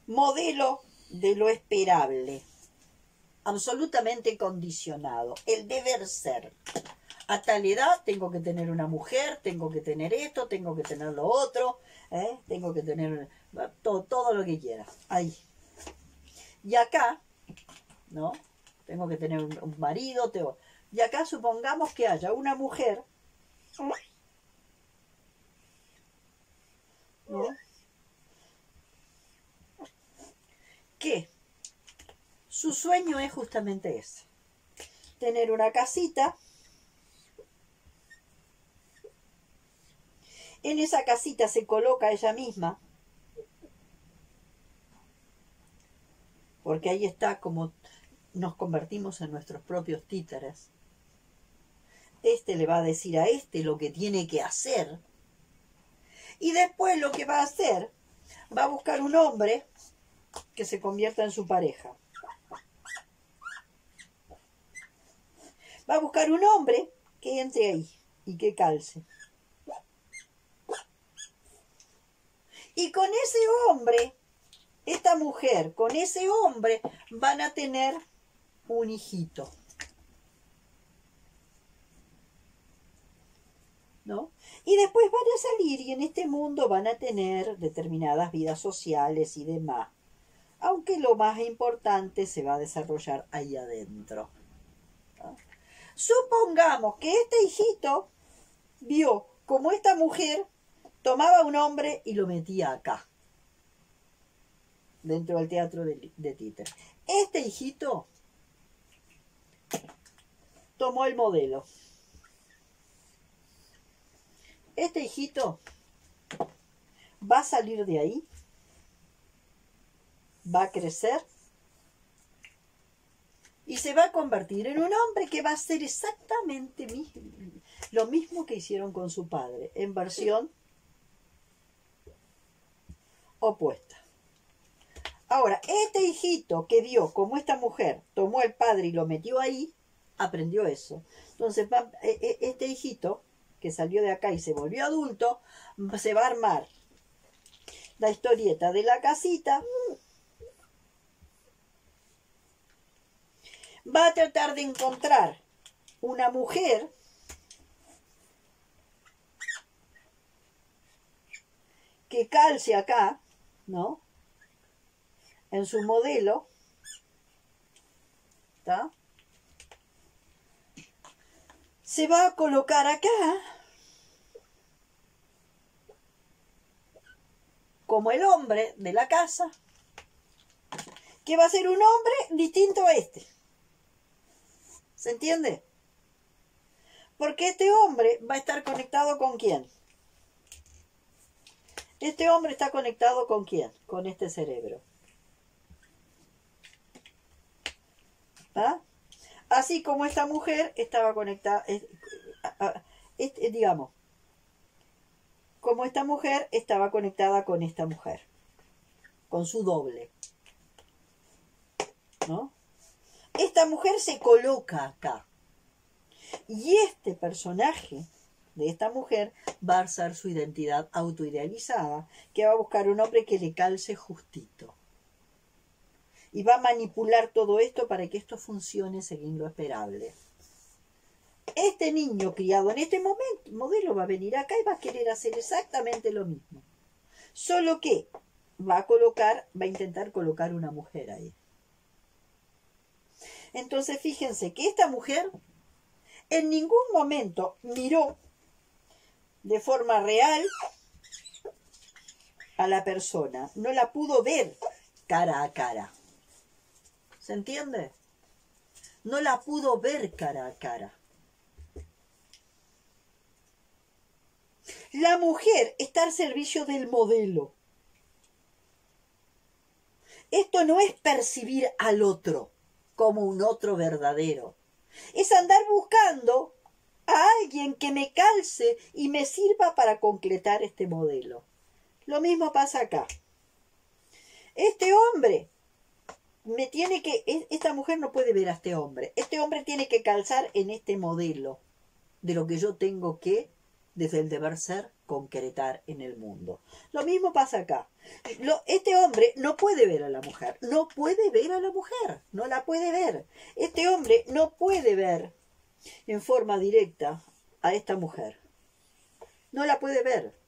S1: Modelo de lo esperable. Absolutamente condicionado. El deber ser. A tal edad tengo que tener una mujer, tengo que tener esto, tengo que tener lo otro, tengo que tener todo lo que quiera. Ahí. Y acá, ¿no? Tengo que tener un marido. Y acá supongamos que haya una mujer, ¿no? Que su sueño es justamente ese. Tener una casita. En esa casita se coloca ella misma. Porque ahí está como nos convertimos en nuestros propios títeres. Este le va a decir a este lo que tiene que hacer. Y después lo que va a hacer, va a buscar un hombre que se convierta en su pareja. Va a buscar un hombre que entre ahí y que calce. Y con ese hombre, esta mujer, con ese hombre, van a tener un hijito. ¿No? Y después van a salir y en este mundo van a tener determinadas vidas sociales y demás. Aunque lo más importante se va a desarrollar ahí adentro. ¿No? Supongamos que este hijito vio como esta mujer tomaba un hombre y lo metía acá, dentro del teatro de títer. Este hijito tomó el modelo. Este hijito va a salir de ahí, va a crecer y se va a convertir en un hombre que va a hacer exactamente lo mismo que hicieron con su padre, en versión opuesta. Ahora, este hijito que vio como esta mujer tomó el padre y lo metió ahí, aprendió eso. Entonces, este hijito que salió de acá y se volvió adulto, se va a armar la historieta de la casita. Va a tratar de encontrar una mujer que calce acá, ¿no? en su modelo, ¿está? Se va a colocar acá como el hombre de la casa, que va a ser un hombre distinto a este. ¿Se entiende? Porque este hombre va a estar conectado con quién. Este hombre está conectado con quién, con este cerebro. ¿Ah? Así como esta mujer estaba conectada, digamos, como esta mujer estaba conectada con esta mujer, con su doble, ¿no? Esta mujer se coloca acá. Y este personaje de esta mujer va a ser su identidad autoidealizada, que va a buscar un hombre que le calce justito. Y va a manipular todo esto para que esto funcione según lo esperable. Este niño criado en este modelo va a venir acá y va a querer hacer exactamente lo mismo. Solo que va a intentar colocar una mujer ahí. Entonces fíjense que esta mujer en ningún momento miró de forma real a la persona. No la pudo ver cara a cara. ¿Se entiende? No la pudo ver cara a cara. La mujer está al servicio del modelo. Esto no es percibir al otro como un otro verdadero. Es andar buscando a alguien que me calce y me sirva para concretar este modelo. Lo mismo pasa acá. Este hombre esta mujer no puede ver a este hombre. Este hombre tiene que calzar en este modelo de lo que yo tengo que, desde el deber ser, concretar en el mundo. Lo mismo pasa acá. Este hombre no puede ver a la mujer. No puede ver a la mujer. No la puede ver. Este hombre no puede ver en forma directa a esta mujer. No la puede ver.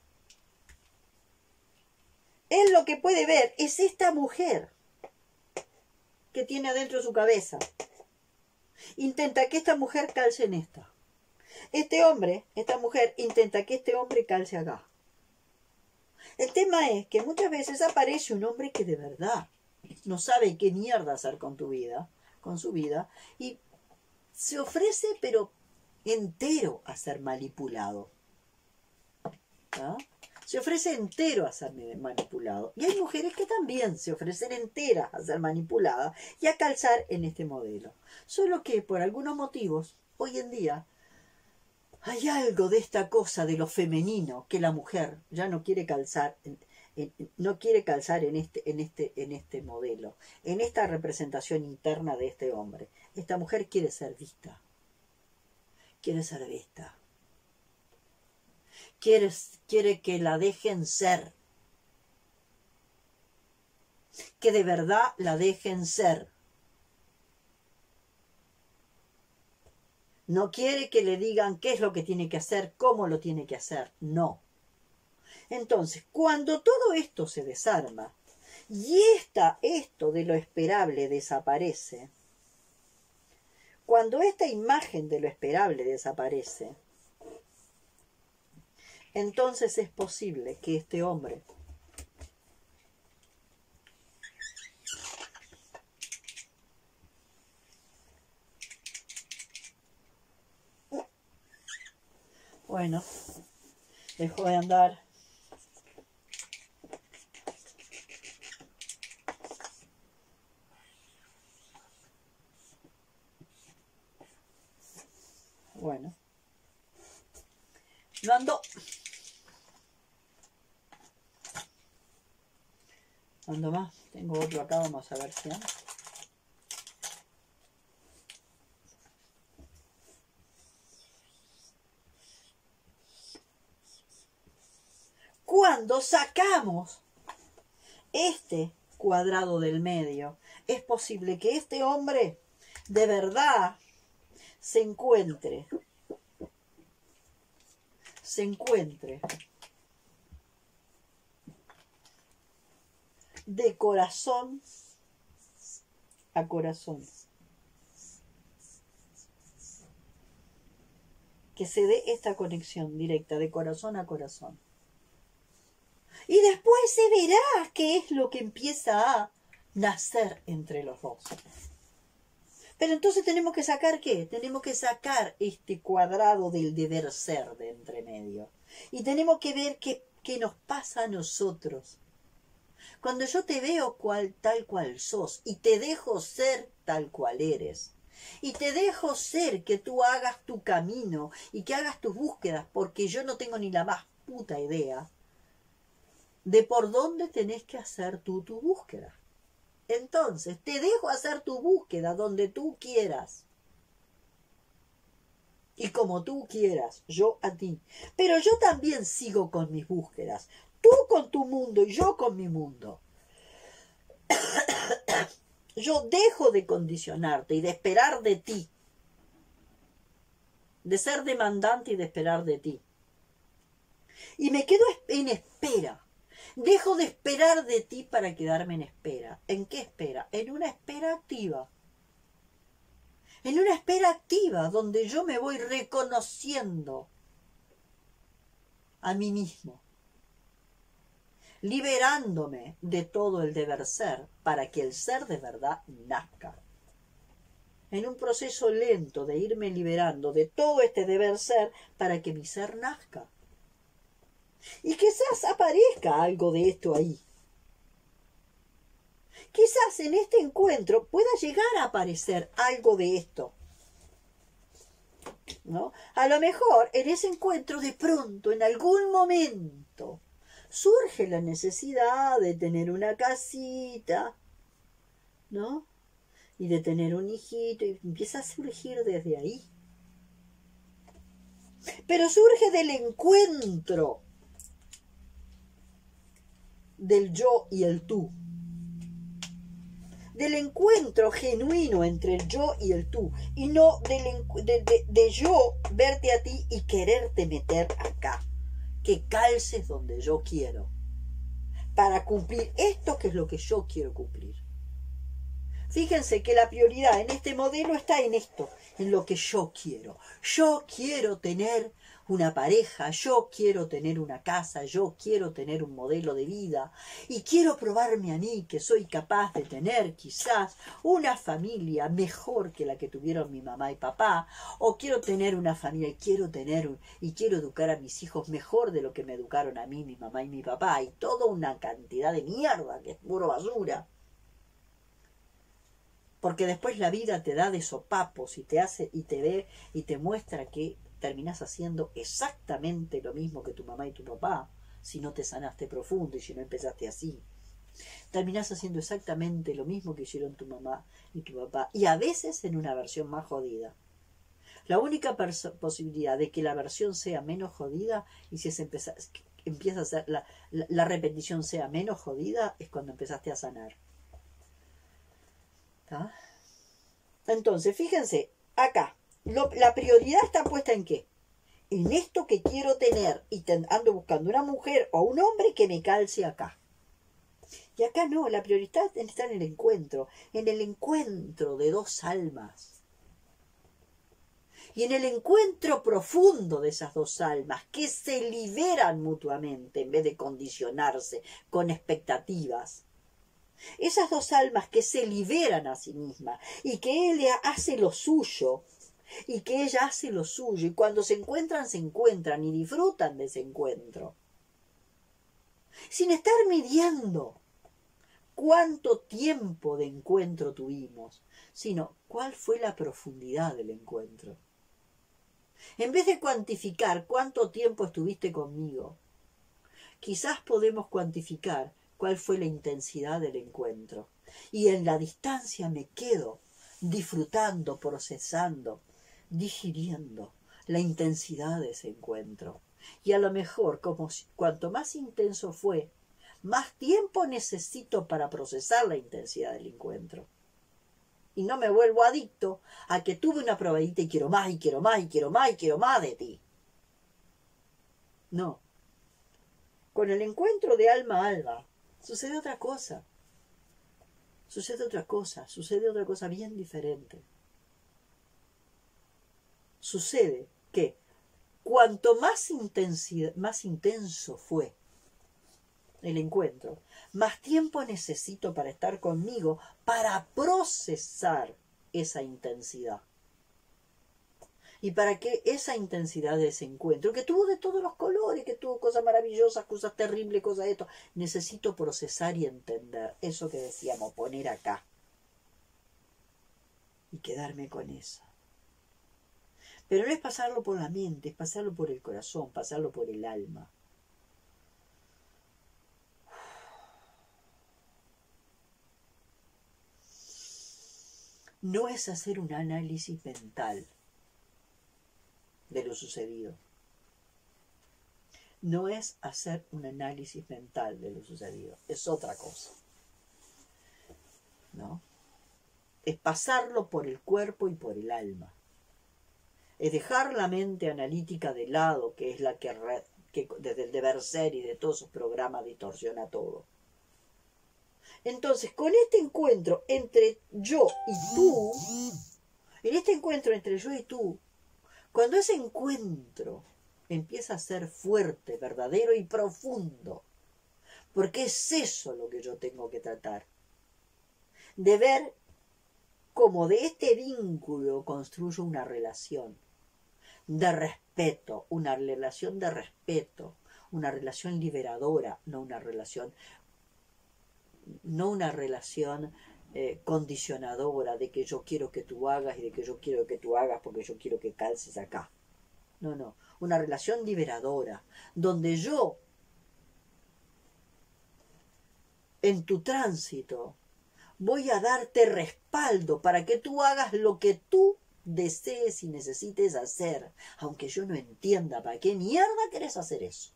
S1: Él lo que puede ver es esta mujer que tiene adentro su cabeza. Intenta que esta mujer calce en esta. Esta mujer intenta que este hombre calce acá. El tema es que muchas veces aparece un hombre que de verdad no sabe qué mierda hacer con tu vida, con su vida, y se ofrece pero entero a ser manipulado. ¿Ah? Se ofrece entero a ser manipulado. Y hay mujeres que también se ofrecen enteras a ser manipuladas y a calzar en este modelo. Solo que por algunos motivos, hoy en día, hay algo de esta cosa de lo femenino que la mujer ya no quiere calzar, no quiere calzar en este modelo, en esta representación interna de este hombre. Esta mujer quiere ser vista. Quiere ser vista. Quiere que la dejen ser. Que de verdad la dejen ser. No quiere que le digan qué es lo que tiene que hacer, cómo lo tiene que hacer. No. Entonces, cuando todo esto se desarma y esto de lo esperable desaparece, cuando esta imagen de lo esperable desaparece, entonces es posible que este hombre bueno, dejó de andar. Bueno, no andó. Ando más. Tengo otro acá, vamos a ver si anda. Cuando sacamos este cuadrado del medio, es posible que este hombre de verdad se encuentre de corazón a corazón. Que se dé esta conexión directa de corazón a corazón. Y después se verá qué es lo que empieza a nacer entre los dos. Pero entonces tenemos que sacar ¿qué? Tenemos que sacar este cuadrado del deber ser de entre medio. Y tenemos que ver qué nos pasa a nosotros. Cuando yo te veo tal cual sos y te dejo ser tal cual eres. Y te dejo ser que tú hagas tu camino y que hagas tus búsquedas, porque yo no tengo ni la más puta idea de por dónde tenés que hacer tú tu búsqueda. Entonces, te dejo hacer tu búsqueda donde tú quieras. Y como tú quieras, yo a ti. Pero yo también sigo con mis búsquedas. Tú con tu mundo y yo con mi mundo. Yo dejo de condicionarte y de esperar de ti. De ser demandante y de esperar de ti. Y me quedo en espera. Dejo de esperar de ti para quedarme en espera. ¿En qué espera? En una espera activa. En una espera activa donde yo me voy reconociendo a mí mismo. Liberándome de todo el deber ser para que el ser de verdad nazca. En un proceso lento de irme liberando de todo este deber ser para que mi ser nazca. Y quizás aparezca algo de esto ahí. Quizás en este encuentro pueda llegar a aparecer algo de esto, ¿no? A lo mejor en ese encuentro de pronto, en algún momento, surge la necesidad de tener una casita, ¿no? Y de tener un hijito, y empieza a surgir desde ahí. Pero surge del encuentro del yo y el tú. Del encuentro genuino entre el yo y el tú. Y no de yo verte a ti y quererte meter acá. Que calces donde yo quiero. Para cumplir esto que es lo que yo quiero cumplir. Fíjense que la prioridad en este modelo está en esto, en lo que yo quiero. Yo quiero tener una pareja, yo quiero tener una casa, yo quiero tener un modelo de vida y quiero probarme a mí que soy capaz de tener quizás una familia mejor que la que tuvieron mi mamá y papá, o quiero tener una familia y quiero educar a mis hijos mejor de lo que me educaron a mí, mi mamá y mi papá, y toda una cantidad de mierda que es puro basura. Porque después la vida te da de sopapos y te hace y te ve y te muestra que terminás haciendo exactamente lo mismo que tu mamá y tu papá, si no te sanaste profundo y si no empezaste así. Terminás haciendo exactamente lo mismo que hicieron tu mamá y tu papá, y a veces en una versión más jodida. La única posibilidad de que la versión sea menos jodida y si empieza a ser la repetición sea menos jodida es cuando empezaste a sanar. ¿Ah? Entonces, fíjense, acá, la prioridad está puesta en qué? En esto que quiero tener y ando buscando una mujer o un hombre que me calce acá. Y acá no, la prioridad está en el encuentro de dos almas. Y en el encuentro profundo de esas dos almas que se liberan mutuamente en vez de condicionarse con expectativas. Esas dos almas que se liberan a sí mismas y que él hace lo suyo y que ella hace lo suyo y cuando se encuentran y disfrutan de ese encuentro sin estar midiendo cuánto tiempo de encuentro tuvimos, sino cuál fue la profundidad del encuentro. En vez de cuantificar cuánto tiempo estuviste conmigo, quizás podemos cuantificar cuál fue la intensidad del encuentro. Y en la distancia me quedo disfrutando, procesando, digiriendo la intensidad de ese encuentro. Y a lo mejor, cuanto más intenso fue, más tiempo necesito para procesar la intensidad del encuentro. Y no me vuelvo adicto a que tuve una probadita y quiero más, y quiero más, y quiero más, y quiero más de ti. No. Con el encuentro de alma a alma sucede otra cosa. sucede otra cosa bien diferente. Sucede que cuanto más intenso fue el encuentro, más tiempo necesito para estar conmigo, para procesar esa intensidad. Y para que esa intensidad de ese encuentro, que tuvo de todos los colores, que tuvo cosas maravillosas, cosas terribles, cosas de esto, necesito procesar y entender eso que decíamos, poner acá. Y quedarme con eso. Pero no es pasarlo por la mente, es pasarlo por el corazón, pasarlo por el alma. No es hacer un análisis mental de lo sucedido. No es hacer un análisis mental de lo sucedido. Es otra cosa. ¿No? Es pasarlo por el cuerpo y por el alma. Es dejar la mente analítica de lado, que es la que desde el deber ser y de todos sus programas distorsiona todo. Entonces, con este encuentro entre yo y tú, en este encuentro entre yo y tú, cuando ese encuentro empieza a ser fuerte, verdadero y profundo, porque es eso lo que yo tengo que tratar, de ver cómo de este vínculo construyo una relación de respeto, una relación de respeto, una relación liberadora, no una relación condicionadora de que yo quiero que tú hagas y de que yo quiero que tú hagas porque yo quiero que calces acá. No, una relación liberadora, donde yo, en tu tránsito, voy a darte respaldo para que tú hagas lo que tú desees y necesites hacer, aunque yo no entienda para qué mierda querés hacer eso.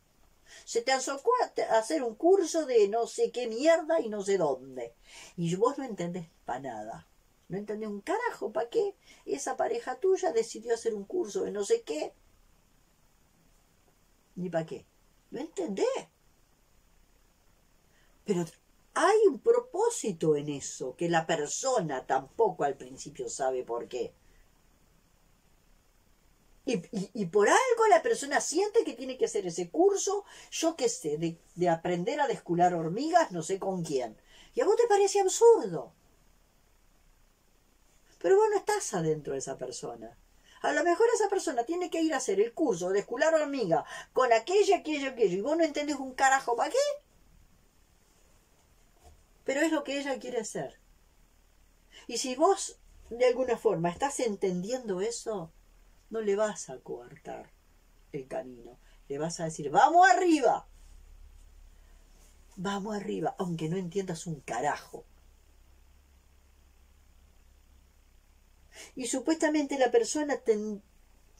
S1: Se te antojó hacer un curso de no sé qué mierda y no sé dónde. Y vos no entendés para nada. No entendés un carajo para qué esa pareja tuya decidió hacer un curso de no sé qué. Ni para qué. No entendés. Pero hay un propósito en eso, que la persona tampoco al principio sabe por qué. Y por algo la persona siente que tiene que hacer ese curso, yo qué sé, de aprender a descular hormigas, no sé con quién. Y a vos te parece absurdo. Pero vos no estás adentro de esa persona. A lo mejor esa persona tiene que ir a hacer el curso de descular hormigas con aquello, y vos no entendés un carajo para qué. Pero es lo que ella quiere hacer. Y si vos, de alguna forma, estás entendiendo eso, no le vas a coartar el camino. Le vas a decir, ¡vamos arriba! Vamos arriba, aunque no entiendas un carajo. Y supuestamente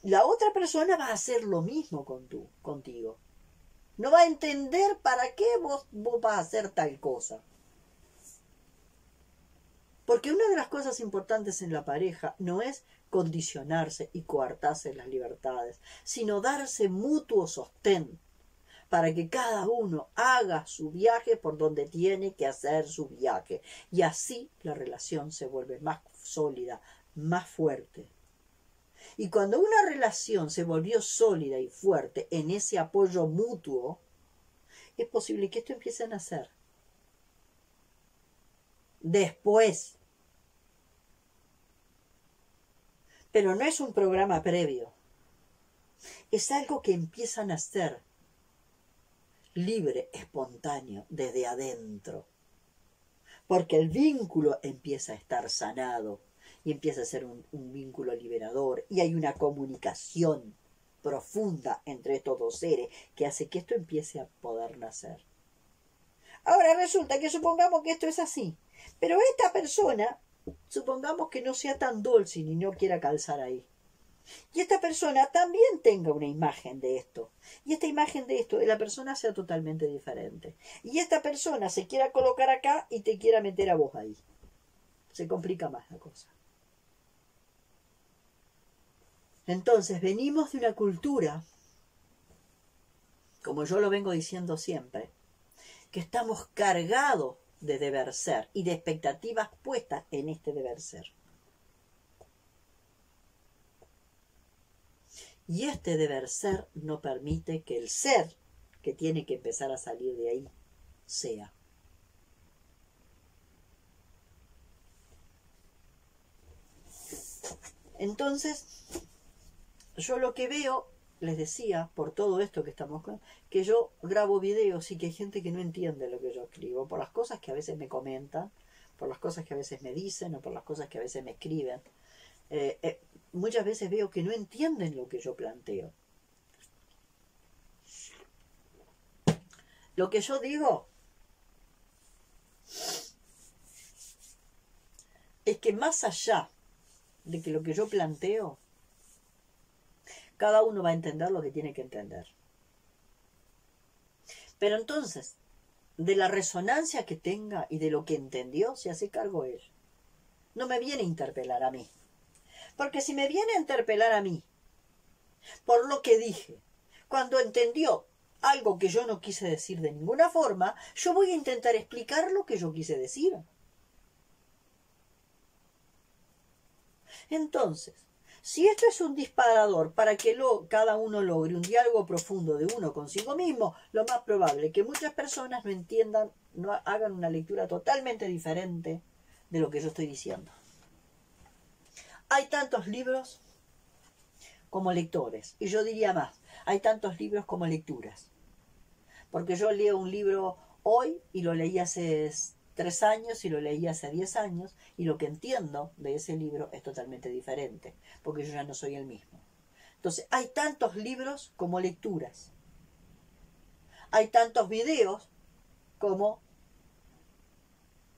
S1: la otra persona va a hacer lo mismo contigo. No va a entender para qué vos vas a hacer tal cosa. Porque una de las cosas importantes en la pareja no es condicionarse y coartarse las libertades, sino darse mutuo sostén para que cada uno haga su viaje por donde tiene que hacer su viaje. Y así la relación se vuelve más sólida, más fuerte. Y cuando una relación se volvió sólida y fuerte en ese apoyo mutuo, es posible que esto empiece a nacer. Después. Pero no es un programa previo. Es algo que empieza a nacer libre, espontáneo, desde adentro. Porque el vínculo empieza a estar sanado y empieza a ser un vínculo liberador. Y hay una comunicación profunda entre estos dos seres que hace que esto empiece a poder nacer. Ahora resulta que supongamos que esto es así. Pero esta persona, supongamos que no sea tan dulce ni no quiera calzar ahí. Y esta persona también tenga una imagen de esto. Y esta imagen de esto de la persona sea totalmente diferente. Y esta persona se quiera colocar acá y te quiera meter a vos ahí. Se complica más la cosa. Entonces venimos de una cultura, como yo lo vengo diciendo siempre, que estamos cargados de deber ser y de expectativas puestas en este deber ser. Y este deber ser no permite que el ser que tiene que empezar a salir de ahí sea. Entonces, yo lo que veo, les decía, por todo esto que estamos con, que yo grabo videos y que hay gente que no entiende lo que yo escribo, por las cosas que a veces me comentan, por las cosas que a veces me dicen o por las cosas que a veces me escriben. Muchas veces veo que no entienden lo que yo planteo. Lo que yo digo es que más allá de que lo que yo planteo, cada uno va a entender lo que tiene que entender. Pero entonces, de la resonancia que tenga y de lo que entendió, se hace cargo él. No me viene a interpelar a mí. Porque si me viene a interpelar a mí por lo que dije, cuando entendió algo que yo no quise decir de ninguna forma, yo voy a intentar explicar lo que yo quise decir. Entonces, si esto es un disparador para que cada uno logre un diálogo profundo de uno consigo mismo, lo más probable es que muchas personas no entiendan, no hagan una lectura totalmente diferente de lo que yo estoy diciendo. Hay tantos libros como lectores, y yo diría más, hay tantos libros como lecturas. Porque yo leo un libro hoy y lo leí hace 3 años y lo leí hace 10 años, y lo que entiendo de ese libro es totalmente diferente, porque yo ya no soy el mismo. Entonces, hay tantos libros como lecturas. Hay tantos videos como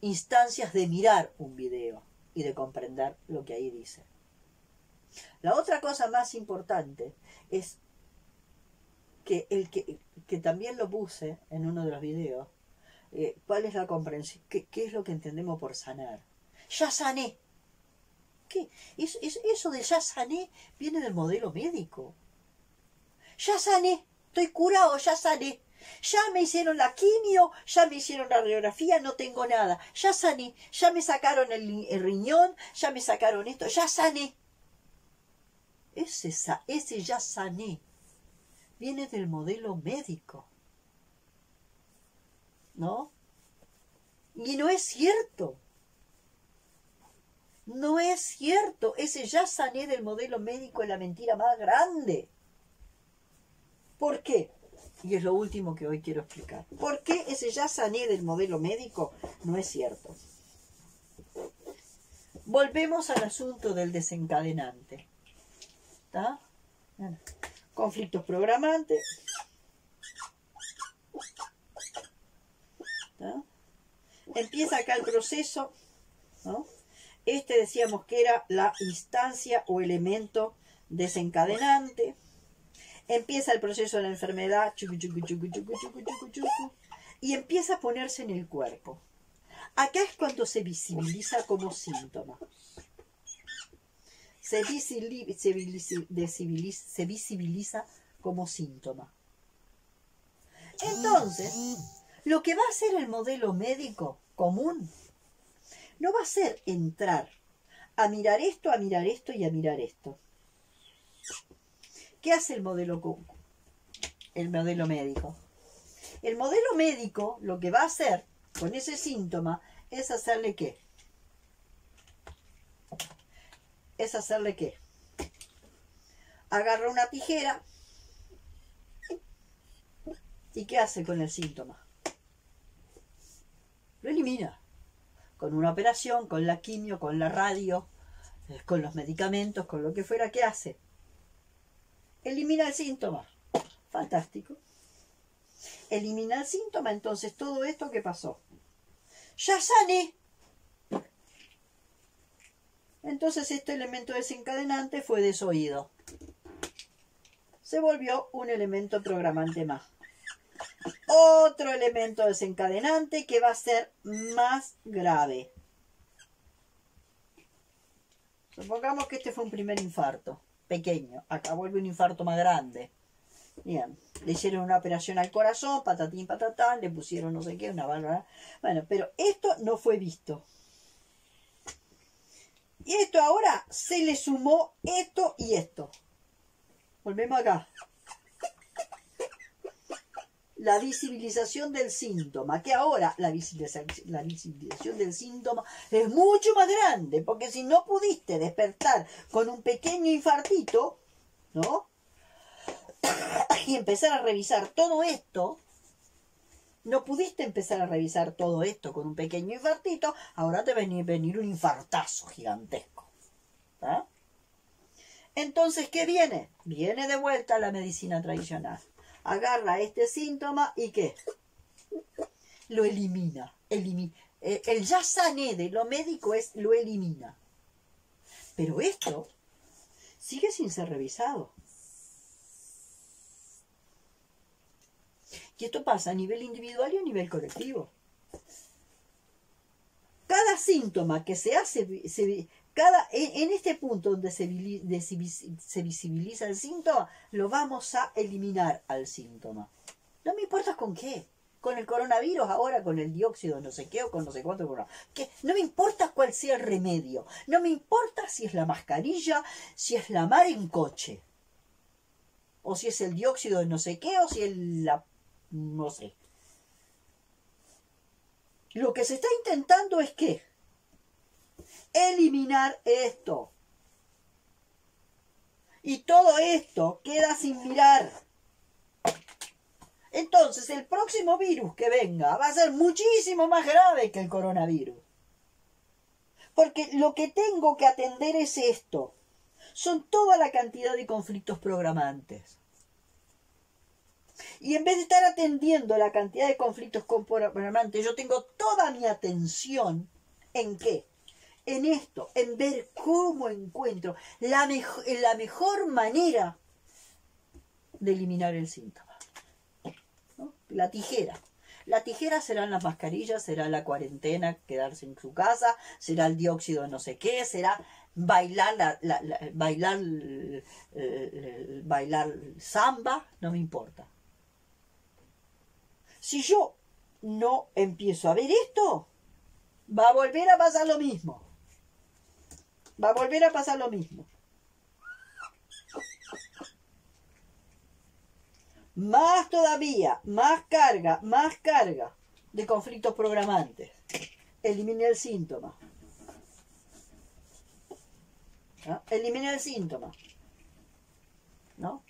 S1: instancias de mirar un video y de comprender lo que ahí dice. La otra cosa más importante es que que también lo puse en uno de los videos. ¿Cuál es la comprensión? ¿Qué es lo que entendemos por sanar? ¡Ya sané! ¿Qué? Eso de ya sané viene del modelo médico. ¡Ya sané! Estoy curado, ya sané. Ya me hicieron la quimio, ya me hicieron la radiografía, no tengo nada. Ya sané, ya me sacaron el riñón, ya me sacaron esto, ya sané. Ese ya sané viene del modelo médico, ¿no? Y no es cierto. No es cierto. Ese ya sané del modelo médico es la mentira más grande. ¿Por qué? Y es lo último que hoy quiero explicar. ¿Por qué ese ya sané del modelo médico no es cierto? Volvemos al asunto del desencadenante. ¿Está? Bueno, conflictos programantes. ¿Está? Empieza acá el proceso, ¿no? Este decíamos que era la instancia o elemento desencadenante. Empieza el proceso de la enfermedad, y empieza a ponerse en el cuerpo. Acá es cuando se visibiliza como síntoma. Se visibiliza como síntoma. Entonces, lo que va a hacer el modelo médico común no va a ser entrar a mirar esto y a mirar esto. ¿Qué hace el modelo médico? El modelo médico lo que va a hacer con ese síntoma es hacerle ¿qué? Es hacerle ¿qué? Agarra una tijera y ¿qué hace con el síntoma? Lo elimina. Con una operación, con la quimio, con la radio, con los medicamentos, con lo que fuera, ¿qué hace? Elimina el síntoma. Fantástico. Elimina el síntoma, entonces todo esto ¿qué pasó? ¡Ya sané! Entonces este elemento desencadenante fue desoído. Se volvió un elemento programante más. Otro elemento desencadenante que va a ser más grave. Supongamos que este fue un primer infarto, pequeño. Acá vuelve un infarto más grande. Bien, le hicieron una operación al corazón, patatín, patatán, le pusieron no sé qué, una válvula. Bueno, pero esto no fue visto. Y esto ahora se le sumó esto y esto. Volvemos acá. La visibilización del síntoma, que ahora la visibilización del síntoma es mucho más grande, porque si no pudiste despertar con un pequeño infartito, ¿no? Y empezar a revisar todo esto, no pudiste empezar a revisar todo esto con un pequeño infartito, ahora te va a venir un infartazo gigantesco. ¿Ah? Entonces, ¿qué viene? Viene de vuelta la medicina tradicional. Agarra este síntoma y ¿qué? Lo elimina. El ya sané de lo médico es lo elimina. Pero esto sigue sin ser revisado. Y esto pasa a nivel individual y a nivel colectivo. Cada síntoma que se hace, en este punto donde se visibiliza el síntoma, lo vamos a eliminar al síntoma. No me importa con qué. Con el coronavirus ahora, con el dióxido no sé qué o con no sé cuánto. Que no me importa cuál sea el remedio. No me importa si es la mascarilla, si es la mar en coche. O si es el dióxido de no sé qué o si es la... no sé. Lo que se está intentando es ¿qué? Eliminar esto. Y todo esto queda sin mirar. Entonces el próximo virus que venga va a ser muchísimo más grave que el coronavirus. Porque lo que tengo que atender es esto. Son toda la cantidad de conflictos programantes. Y en vez de estar atendiendo la cantidad de conflictos programantes, yo tengo toda mi atención ¿en qué? En esto, en ver cómo encuentro la mejor manera de eliminar el síntoma. ¿No? La tijera. La tijera serán las mascarillas, será la cuarentena, quedarse en su casa, será el dióxido de no sé qué, será bailar bailar samba, no me importa. Si yo no empiezo a ver esto, va a volver a pasar lo mismo. Va a volver a pasar lo mismo. Más todavía, más carga de conflictos programantes. Elimine el síntoma. ¿No? Elimine el síntoma. ¿No?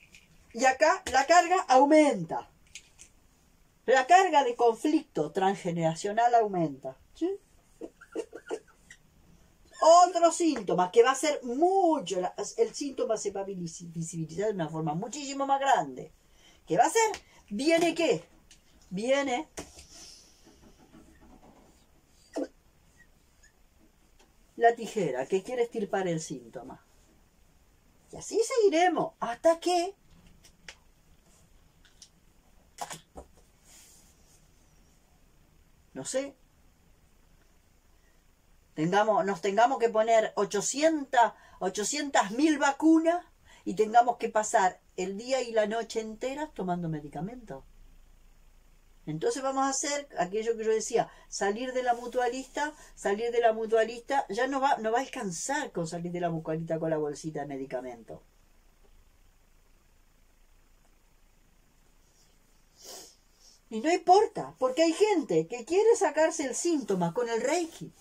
S1: Y acá la carga aumenta. La carga de conflicto transgeneracional aumenta. ¿Sí? Otro síntoma que va a ser mucho, el síntoma se va a visibilizar de una forma muchísimo más grande. ¿Qué va a ser? ¿Viene qué? Viene la tijera que quiere extirpar el síntoma. Y así seguiremos hasta que no sé, nos tengamos que poner 800.000 vacunas y tengamos que pasar el día y la noche entera tomando medicamentos. Entonces vamos a hacer aquello que yo decía, salir de la mutualista, ya no va a alcanzar con salir de la mutualista con la bolsita de medicamentos. Y no importa, porque hay gente que quiere sacarse el síntoma con el Reiki.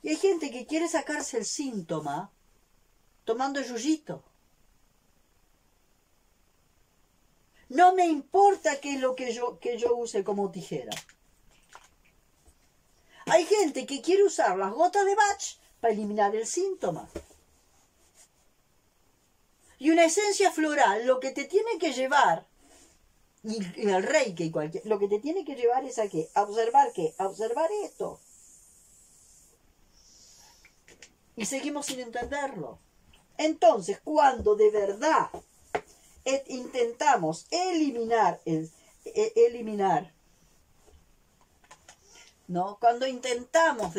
S1: Y hay gente que quiere sacarse el síntoma tomando yuyito. No me importa qué es lo que yo use como tijera. Hay gente que quiere usar las gotas de Bach para eliminar el síntoma. Y una esencia floral, lo que te tiene que llevar, y el Reiki, lo que te tiene que llevar es a ¿qué? A observar ¿qué? A observar esto. Y seguimos sin entenderlo. Entonces, cuando de verdad intentamos eliminar, ¿no? Cuando intentamos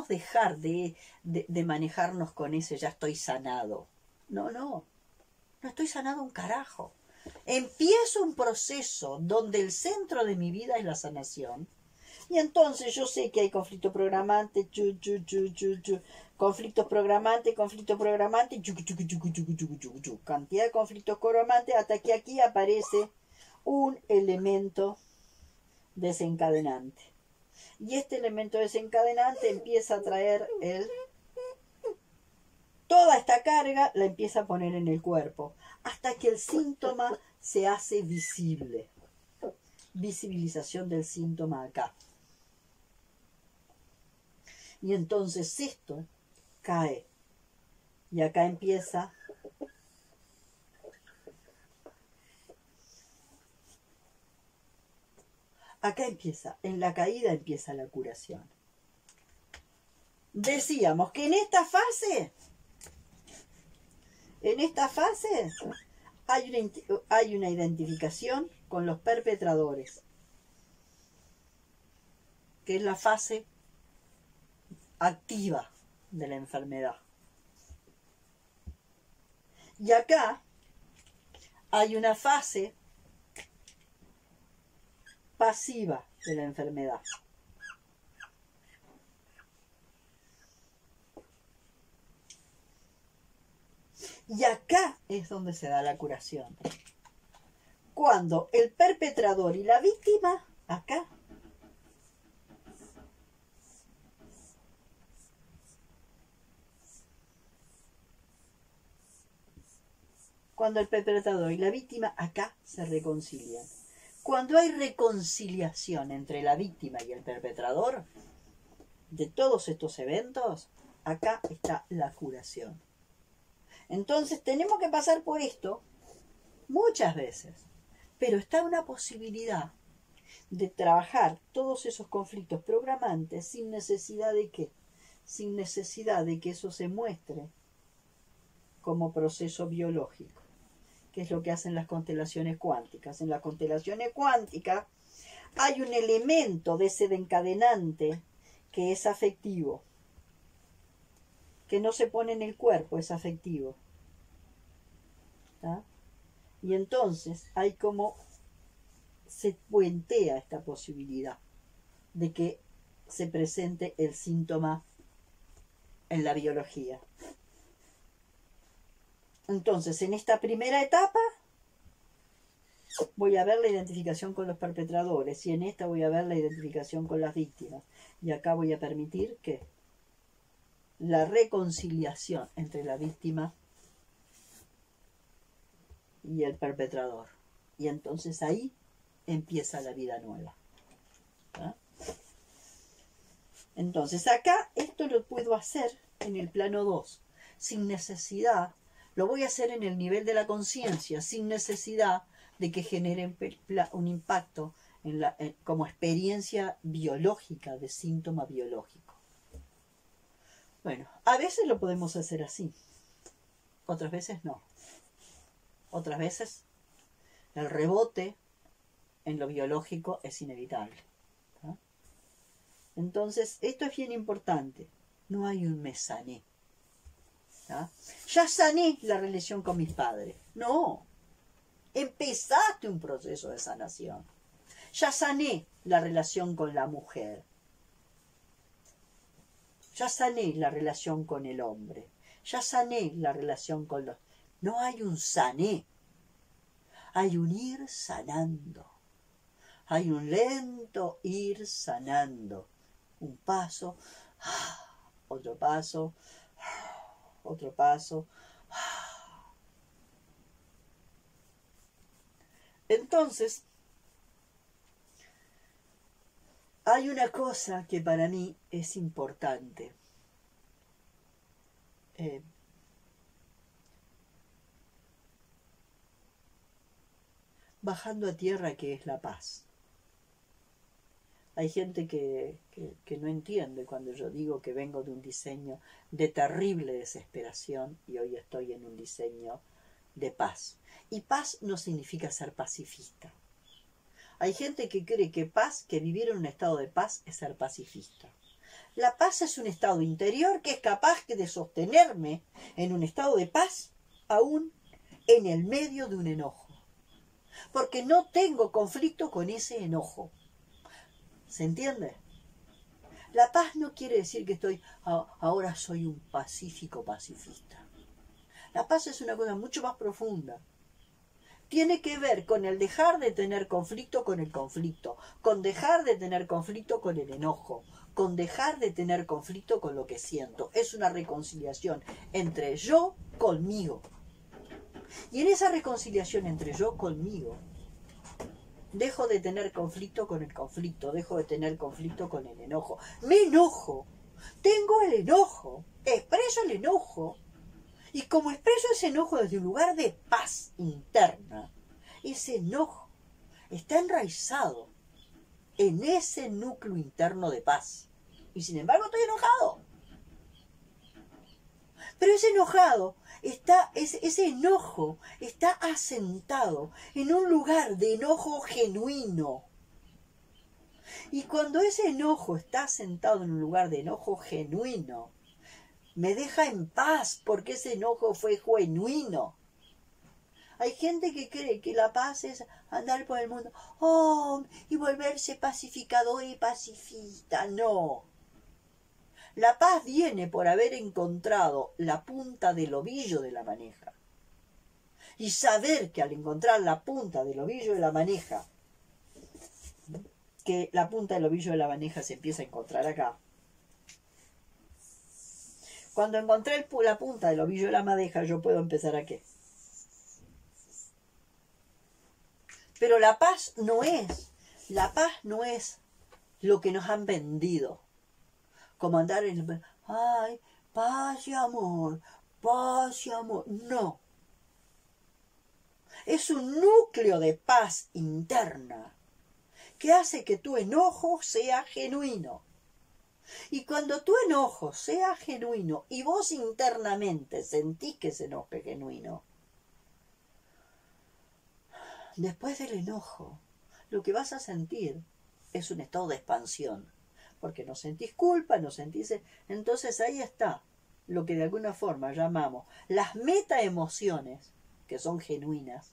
S1: dejar de manejarnos con ese ya estoy sanado. No. no estoy sanando un carajo. Empiezo un proceso donde el centro de mi vida es la sanación. Y entonces yo sé que hay conflicto programante, conflictos programantes, cantidad de conflictos programantes, hasta que aquí aparece un elemento desencadenante. Y este elemento desencadenante empieza a traer toda esta carga, la empieza a poner en el cuerpo, hasta que el síntoma se hace visible. Visibilización del síntoma acá. Y entonces esto cae. Y acá empieza en la caída empieza la curación. Decíamos que en esta fase hay una identificación con los perpetradores, que es la fase activa de la enfermedad. Y acá hay una fase pasiva de la enfermedad. Y acá es donde se da la curación. Cuando el perpetrador y la víctima, acá, cuando el perpetrador y la víctima acá se reconcilian. Cuando hay reconciliación entre la víctima y el perpetrador de todos estos eventos, acá está la curación. Entonces tenemos que pasar por esto muchas veces, pero está una posibilidad de trabajar todos esos conflictos programantes sin necesidad de ¿qué? Sin necesidad de que eso se muestre como proceso biológico, que es lo que hacen las constelaciones cuánticas. En las constelaciones cuánticas hay un elemento desencadenante que es afectivo, que no se pone en el cuerpo, es afectivo. ¿Tá? Y entonces hay como se puentea esta posibilidad de que se presente el síntoma en la biología. Entonces, en esta primera etapa voy a ver la identificación con los perpetradores y en esta voy a ver la identificación con las víctimas. Y acá voy a permitir que la reconciliación entre la víctima y el perpetrador. Y entonces ahí empieza la vida nueva. ¿Ah? Entonces acá esto lo puedo hacer en el plano 2, sin necesidad. Lo voy a hacer en el nivel de la conciencia, sin necesidad de que genere un impacto como experiencia biológica, de síntoma biológico. Bueno, a veces lo podemos hacer así, otras veces no. Otras veces el rebote en lo biológico es inevitable. ¿Ah? Entonces, esto es bien importante. No hay un me sané. ¿Ah? Ya sané la relación con mis padres. No. Empezaste un proceso de sanación. Ya sané la relación con la mujer. Ya sané la relación con el hombre. Ya sané la relación con los... No hay un sané. Hay un ir sanando. Hay un lento ir sanando. Un paso, otro paso, otro paso. Entonces, hay una cosa que para mí es importante. Bajando a tierra, que es la paz. Hay gente que no entiende cuando yo digo que vengo de un diseño de terrible desesperación y hoy estoy en un diseño de paz. Y paz no significa ser pacifista. Hay gente que cree que paz, que vivir en un estado de paz es ser pacifista. La paz es un estado interior que es capaz de sostenerme en un estado de paz aún en el medio de un enojo, porque no tengo conflicto con ese enojo. ¿Se entiende? La paz no quiere decir que ahora soy un pacífico pacifista. La paz es una cosa mucho más profunda. Tiene que ver con el dejar de tener conflicto con el conflicto, con dejar de tener conflicto con el enojo, con dejar de tener conflicto con lo que siento. Es una reconciliación entre yo conmigo. Y en esa reconciliación entre yo conmigo, dejo de tener conflicto con el conflicto, dejo de tener conflicto con el enojo. Me enojo, tengo el enojo, expreso el enojo, y como expreso ese enojo desde un lugar de paz interna, ese enojo está enraizado en ese núcleo interno de paz. Y sin embargo estoy enojado. Pero ese enojo está asentado en un lugar de enojo genuino. Y cuando ese enojo está asentado en un lugar de enojo genuino, me deja en paz porque ese enojo fue genuino. Hay gente que cree que la paz es andar por el mundo y volverse pacificador y pacifista. No. La paz viene por haber encontrado la punta del ovillo de la maneja. Y saber que al encontrar la punta del ovillo de la maneja, que la punta del ovillo de la maneja se empieza a encontrar acá. Cuando encontré la punta del ovillo de la madeja, yo puedo empezar a ¿qué? Pero la paz no es lo que nos han vendido. Como andar ay, paz y amor, paz y amor. No. Es un núcleo de paz interna que hace que tu enojo sea genuino. Y cuando tu enojo sea genuino y vos internamente sentís que ese enojo es genuino, después del enojo, lo que vas a sentir es un estado de expansión. Porque no sentís culpa, no sentís... Entonces ahí está lo que de alguna forma llamamos las metaemociones, que son genuinas,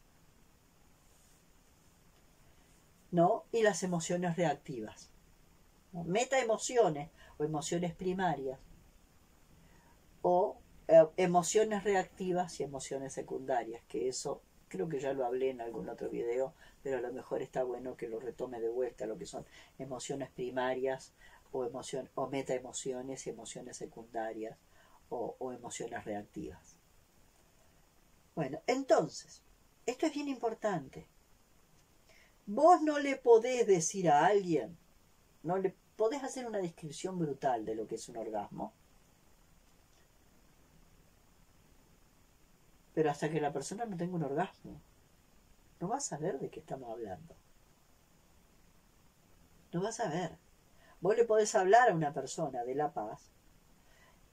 S1: ¿no? Y las emociones reactivas. ¿No? Metaemociones o emociones primarias, o emociones reactivas y emociones secundarias, que eso creo que ya lo hablé en algún otro video, pero a lo mejor está bueno que lo retome de vuelta, lo que son emociones primarias o metaemociones y emociones secundarias o emociones reactivas. Bueno, entonces, esto es bien importante. Vos no le podés decir a alguien, no le podés hacer una descripción brutal de lo que es un orgasmo, pero hasta que la persona no tenga un orgasmo, no va a saber de qué estamos hablando. No va a saber. Vos le podés hablar a una persona de la paz,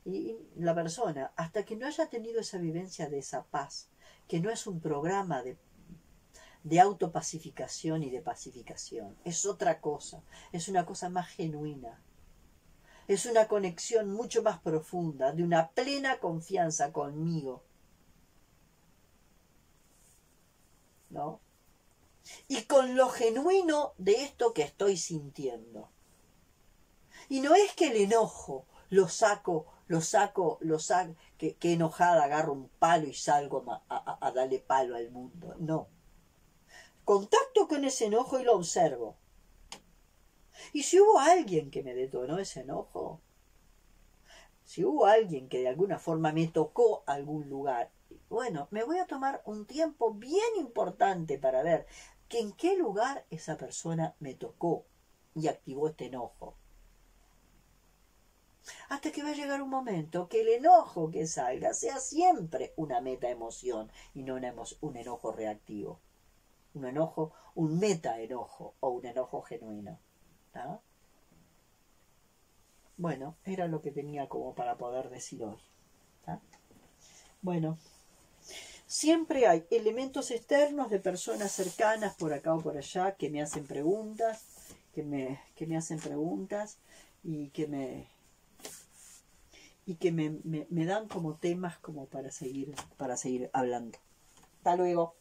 S1: y la persona, hasta que no haya tenido esa vivencia de esa paz, que no es un programa de autopacificación y de pacificación, es otra cosa, es una cosa más genuina, es una conexión mucho más profunda, de una plena confianza conmigo, ¿no? Y con lo genuino de esto que estoy sintiendo. Y no es que el enojo lo saco, que enojada agarro un palo y salgo a darle palo al mundo. No. Contacto con ese enojo y lo observo. Y si hubo alguien que me detonó ese enojo, si hubo alguien que de alguna forma me tocó algún lugar, bueno, me voy a tomar un tiempo bien importante para ver que en qué lugar esa persona me tocó y activó este enojo. Hasta que va a llegar un momento que el enojo que salga sea siempre una metaemoción y no un enojo reactivo. Un metaenojo o un enojo genuino. ¿Ah? Bueno, era lo que tenía como para poder decir hoy. ¿Ah? Bueno, siempre hay elementos externos de personas cercanas por acá o por allá que me hacen preguntas, que me hacen preguntas y que me dan como temas como para seguir hablando. Hasta luego.